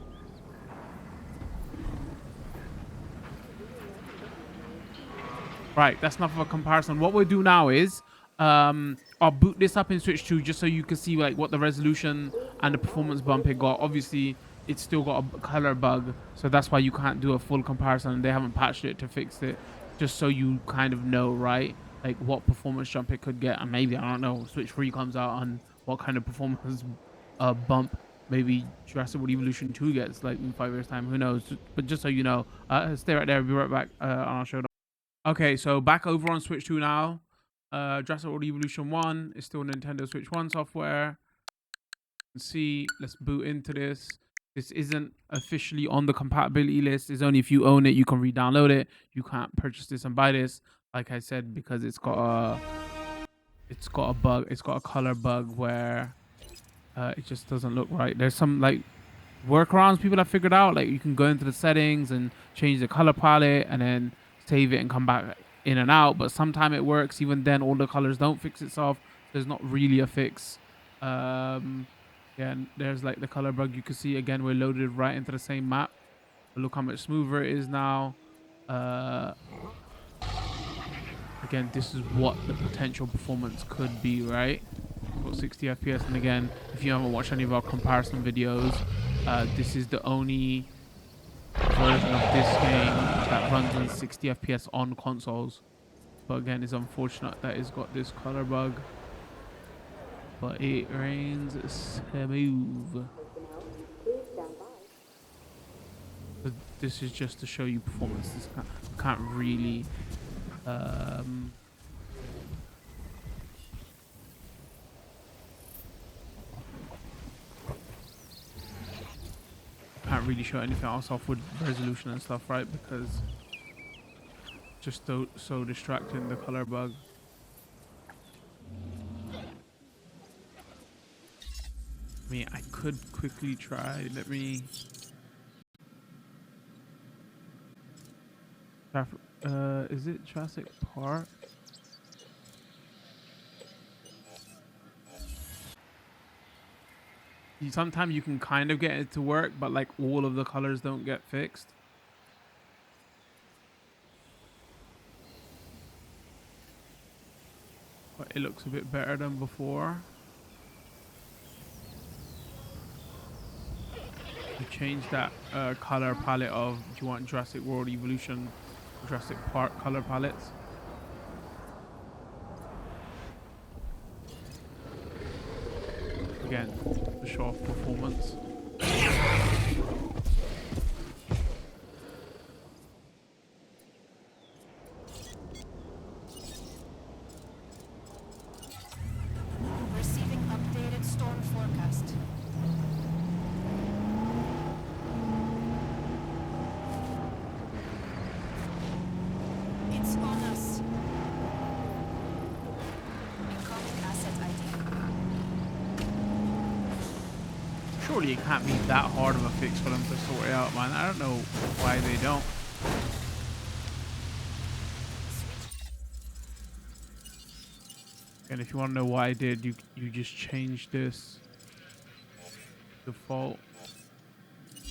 Right, that's enough of a comparison. What we'll do now is I'll boot this up in Switch 2 just so you can see like what the resolution and the performance bump it got. Obviously, it's still got a color bug, so that's why you can't do a full comparison. They haven't patched it to fix it, just so you kind of know, right, like what performance jump it could get. And maybe, I don't know, Switch 3 comes out on what kind of performance bump maybe Jurassic World Evolution 2 gets like in 5 years time, who knows. But just so you know, stay right there, I'll be right back on our show. Okay, so back over on Switch 2 now. Jurassic World Evolution 1 is still Nintendo Switch 1 software. You can see, let's boot into this. This isn't officially on the compatibility list. It's only if you own it, you can re-download it. You can't purchase this and buy this, like I said, because it's got a bug. It's got a color bug where it just doesn't look right. There's some like workarounds people have figured out. Like you can go into the settings and change the color palette and then save it and come back in and out, but sometimes it works. Even then, all the colors don't fix itself. There's not really a fix. Yeah, and there's like the color bug. You can see again, we're loaded right into the same map. But look how much smoother it is now. Again, this is what the potential performance could be, right? Got 60 FPS, and again, if you haven't watched any of our comparison videos, this is the only version of this game that runs in 60 FPS on consoles. But again, it's unfortunate that it's got this color bug, but it reigns smooth. But this is just to show you performance. This can't really can't really show anything else off with resolution and stuff, right? Because just so distracting, the color bug. I mean, I could quickly try. Let me. Is it Jurassic Park? Sometimes you can kind of get it to work, but like all of the colors don't get fixed. But it looks a bit better than before. We changed that color palette of, do you want Jurassic World Evolution, Jurassic Park color palettes? Again, to show off performance. surely it can't be that hard of a fix for them to sort it out, man. I don't know why they don't. And if you want to know why I did, you just change this default.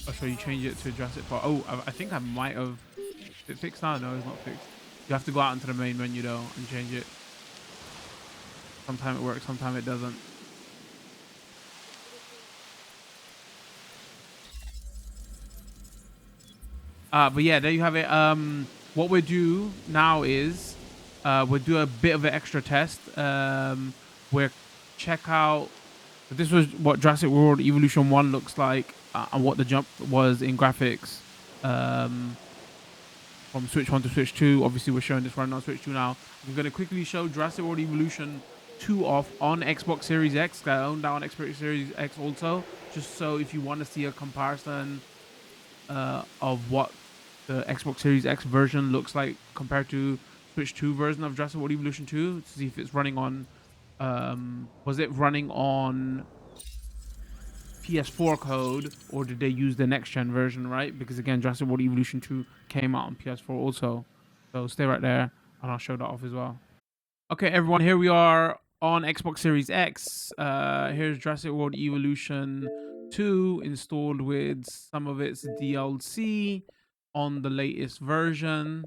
Oh, so you change it to Jurassic Park. Oh, I think I might have. Is it fixed now? No, it's not fixed. You have to go out into the main menu though and change it. Sometimes it works, sometimes it doesn't. But yeah, there you have it. What we'll do now is we'll do a bit of an extra test. We'll check out. This was what Jurassic World Evolution 1 looks like and what the jump was in graphics from Switch 1 to Switch 2. Obviously, we're showing this running on Switch 2 now. I'm going to quickly show Jurassic World Evolution 2 off on Xbox Series X. I own that on Xbox Series X also, just so if you want to see a comparison of what the Xbox Series X version looks like compared to Switch 2 version of Jurassic World Evolution 2, to see if it's running on was it running on PS4 code, or did they use the next gen version, right? Because again, Jurassic World Evolution 2 came out on PS4 also. So stay right there and I'll show that off as well. Okay, everyone, here we are on Xbox Series X. Here's Jurassic World Evolution 2 installed with some of its DLC on the latest version.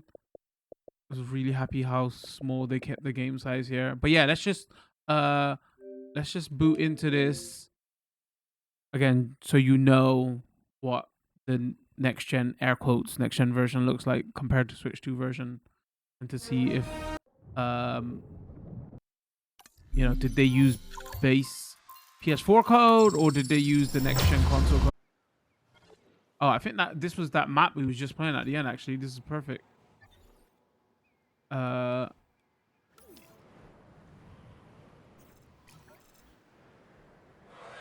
I was really happy how small they kept the game size here. But yeah, let's just boot into this again, so you know what the next gen, air quotes, next gen version looks like compared to Switch 2 version, and to see if you know, did they use base PS4 code or did they use the next gen console code? Oh, I think that this was that map we was just playing at the end. Actually, this is perfect.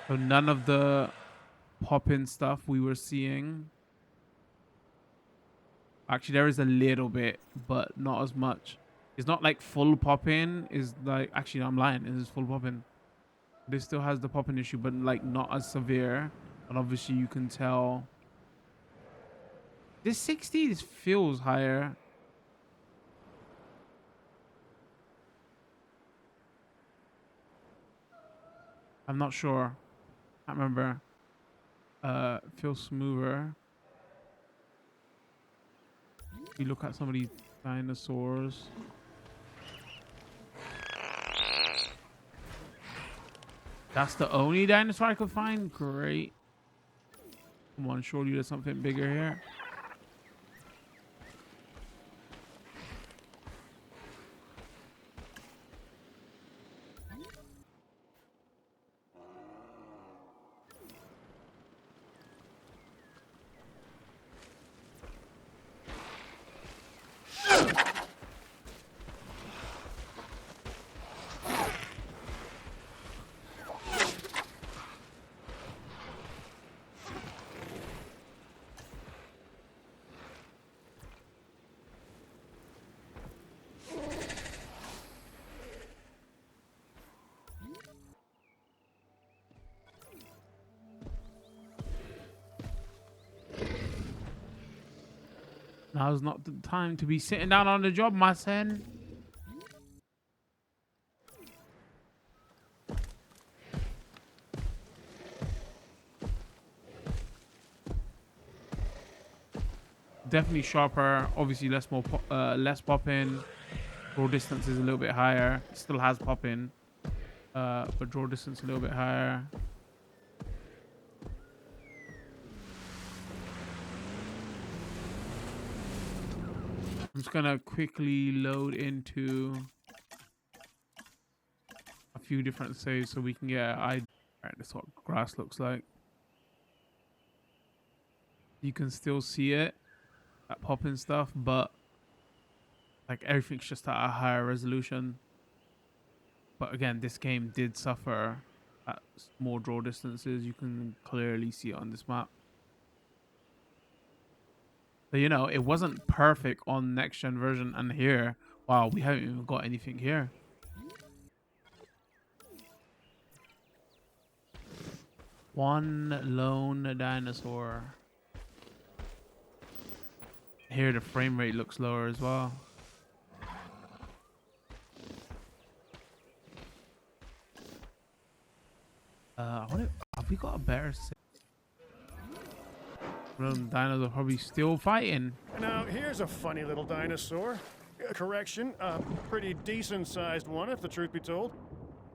So none of the pop-in stuff we were seeing. Actually, there is a little bit, but not as much. It's not like full pop-in. Is like, actually, no, I'm lying. It is full pop-in. This still has the pop-in issue, but like not as severe. And obviously, you can tell. This 60, this feels higher. I'm not sure. I can't remember. Feels smoother. We look at some of these dinosaurs. That's the only dinosaur I could find? Great. Come on, surely there's something bigger here. Now's not the time to be sitting down on the job, my son. Definitely sharper. Obviously, less pop in. Draw distance is a little bit higher. Still has pop in, but draw distance a little bit higher. I'm just gonna quickly load into a few different saves so we can get an idea. Alright, that's what grass looks like. You can still see it, that popping stuff, but like everything's just at a higher resolution. But again, this game did suffer at small draw distances. You can clearly see it on this map. So, you know, it wasn't perfect on next gen version, and here, wow, we haven't even got anything here. One lone dinosaur. Here the frame rate looks lower as well. I wonder, have we got a better dinos are probably still fighting. Now, here's a funny little dinosaur. Correction, a pretty decent-sized one, if the truth be told.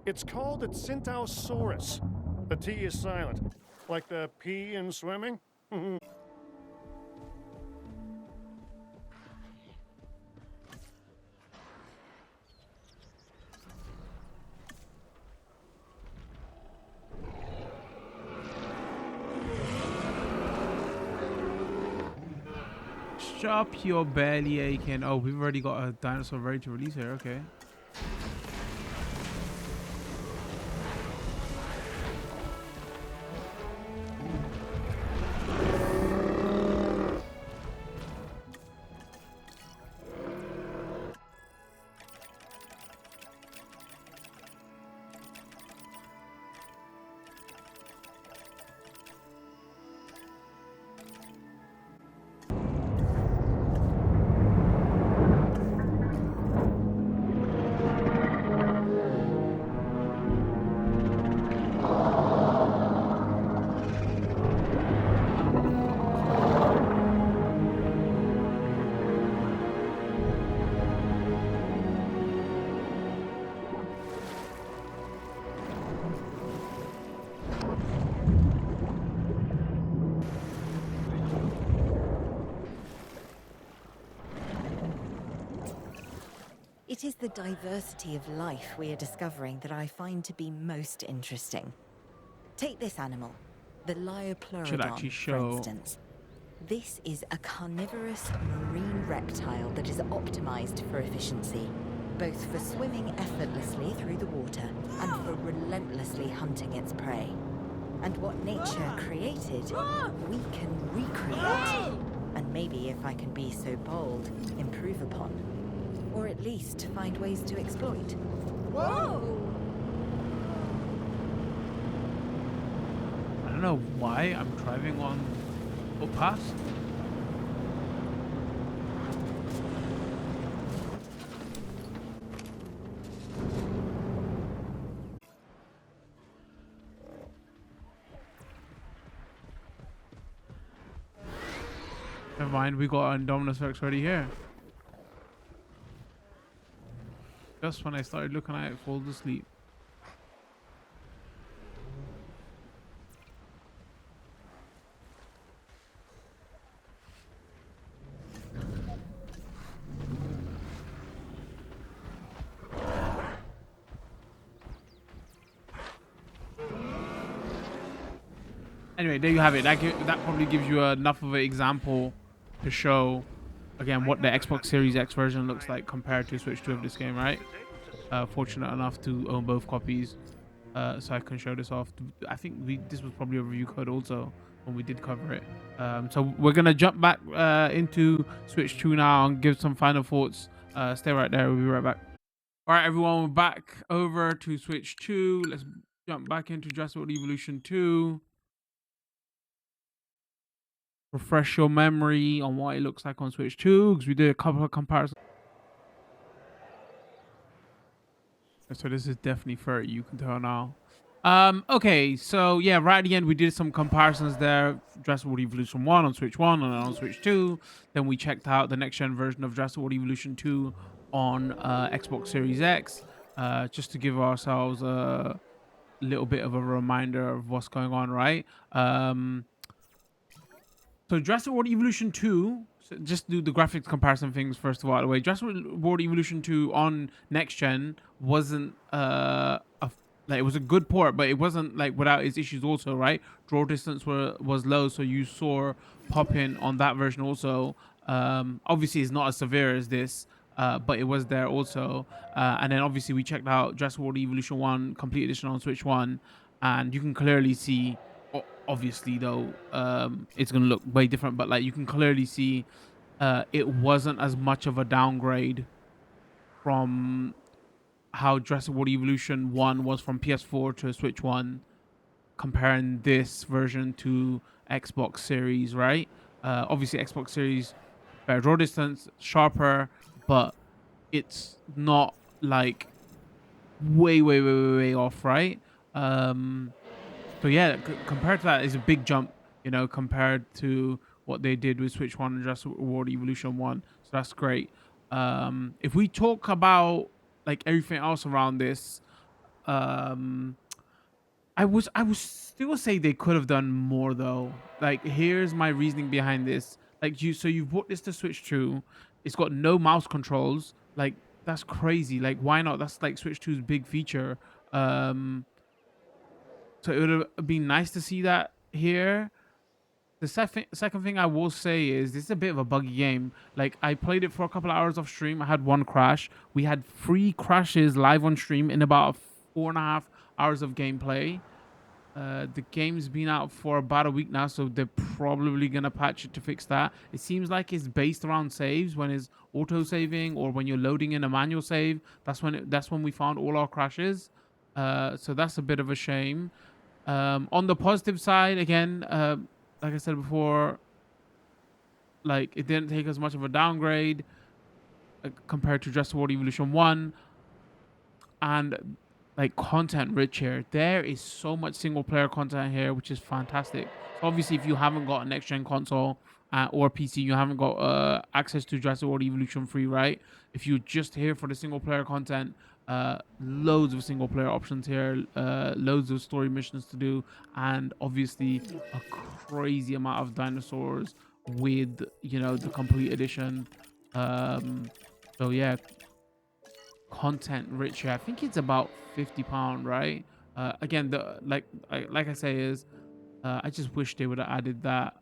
It's called a Centausaurus. The T is silent, like the P in swimming. Stop your belly aching. Oh, we've already got a dinosaur ready to release here. Okay. It is the diversity of life we are discovering that I find to be most interesting. Take this animal, the Liopleurodon, for instance. This is a carnivorous marine reptile that is optimized for efficiency, both for swimming effortlessly through the water and for relentlessly hunting its prey. And what nature created, we can recreate. And maybe, if I can be so bold, improve upon. Or at least find ways to exploit. Whoa! I don't know why I'm driving on footpaths. Never mind, we got Indominus Rex already here. Just when I started looking at it, fall asleep. Anyway, there you have it. That probably gives you enough of an example to show, again, what the Xbox Series X version looks like compared to Switch 2 of this game, right? Fortunate enough to own both copies, so I can show this off. I think this was probably a review code also when we did cover it. So we're gonna jump back into Switch 2 now and give some final thoughts. Stay right there. We'll be right back. All right, everyone, we're back over to Switch 2. Let's jump back into Jurassic World Evolution 2. Refresh your memory on what it looks like on Switch 2, because we did a couple of comparisons. So this is definitely 30, you can tell now. Okay, so yeah, right at the end we did some comparisons there. Jurassic World Evolution 1 on Switch 1 and on Switch 2. Then we checked out the next gen version of Jurassic World Evolution 2 on Xbox Series X, just to give ourselves a little bit of a reminder of what's going on, right? So Jurassic World Evolution 2, so just do the graphics comparison things first of all out of the way. Jurassic World Evolution 2 on next gen wasn't like, it was a good port, but it wasn't like without its issues also, right? Draw distance was low, so you saw pop-in on that version also. Obviously it's not as severe as this, but it was there also. And then obviously we checked out Jurassic World Evolution 1 Complete Edition on Switch 1, and you can clearly see, obviously though, it's gonna look way different, but like you can clearly see it wasn't as much of a downgrade from how Jurassic World Evolution 1 was from PS4 to Switch 1. comparing this version to Xbox Series, right? Obviously, Xbox Series better draw distance, sharper, but it's not like way off, right? So yeah, compared to that, is a big jump, you know, compared to what they did with Switch 1 and Jurassic World Evolution 1. So that's great. If we talk about like everything else around this, um, I would still say they could have done more though. Like, here's my reasoning behind this. Like, you've brought this to Switch 2. It's got no mouse controls. Like, that's crazy. Like, why not? That's like Switch 2's big feature. So it would have been nice to see that here. The second thing I will say is this is a bit of a buggy game. Like, I played it for a couple of hours off stream. I had one crash. We had 3 crashes live on stream in about 4.5 hours of gameplay. The game's been out for about a week now, so they're probably gonna patch it to fix that. It seems like it's based around saves, when it's auto saving or when you're loading in a manual save. That's when we found all our crashes. So that's a bit of a shame. On the positive side, again, like I said before, like, it didn't take as much of a downgrade compared to Jurassic World Evolution 1, and like content rich here. There is so much single player content here, which is fantastic. So obviously, if you haven't got a next gen console or PC, you haven't got access to Jurassic World Evolution 3, right? If you're just here for the single player content, loads of single player options here, loads of story missions to do, and obviously a crazy amount of dinosaurs with, you know, the complete edition. So yeah, content rich here. I think it's about £50, right? Again, like I say is, I just wish they would have added that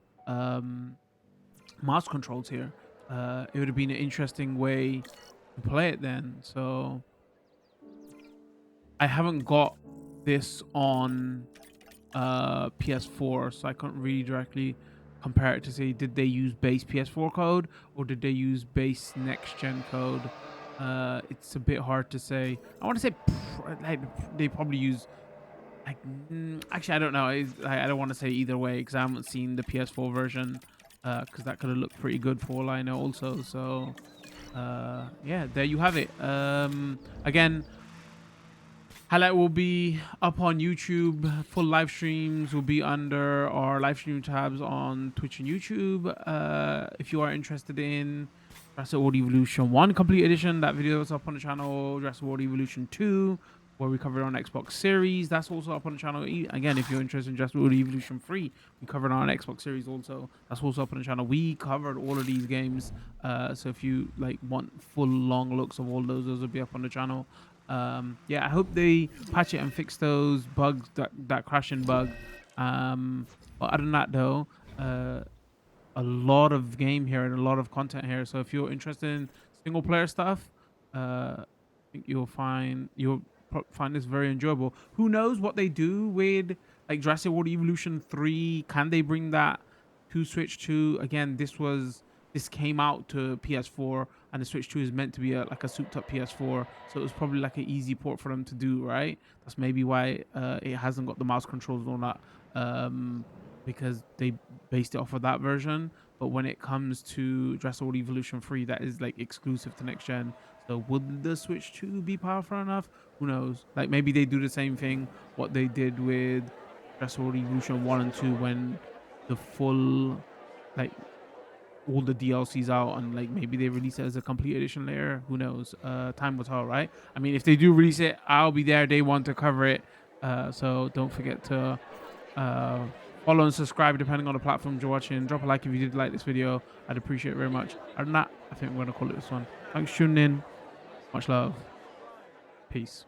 mouse controls here. It would have been an interesting way to play it then. So I haven't got this on PS4, so I can't really directly compare it to say, did they use base PS4 code or did they use base next gen code? It's a bit hard to say. I want to say like they probably use like actually I don't know. I don't want to say either way because I haven't seen the PS4 version, because that could have looked pretty good for all I know also. So yeah, there you have it. Again, highlight will be up on YouTube. Full live streams will be under our live stream tabs on Twitch and YouTube. If you are interested in Jurassic World Evolution 1 Complete Edition, that video is up on the channel. Jurassic World Evolution 2, where we covered on Xbox Series, that's also up on the channel. Again, if you're interested in Jurassic World Evolution 3, we covered on Xbox Series also. That's also up on the channel. We covered all of these games. So if you like want full long looks of all those will be up on the channel. Yeah, I hope they patch it and fix those bugs, that crashing bug. But other than that though, a lot of game here and a lot of content here. So if you're interested in single player stuff, I think you'll find this very enjoyable. Who knows what they do with like Jurassic World Evolution 3? Can they bring that to Switch 2? Again, this came out to PS4, and the Switch 2 is meant to be like a souped up PS4, so it was probably like an easy port for them to do, right? That's maybe why it hasn't got the mouse controls on that, because they based it off of that version. But when it comes to Jurassic World Evolution 3, that is like exclusive to next gen. So would the Switch 2 be powerful enough? Who knows? Like, maybe they do the same thing what they did with Jurassic World Evolution 1 and 2 when the full, like, all the DLCs out, and like maybe they release it as a complete edition later. Who knows? Time will tell, right? I mean, if they do release it, I'll be there day one to cover it. So don't forget to follow and subscribe depending on the platform you're watching. Drop a like if you did like this video. I'd appreciate it very much. Other than that, I think we're gonna call it this one. Thanks for tuning in. Much love. Peace.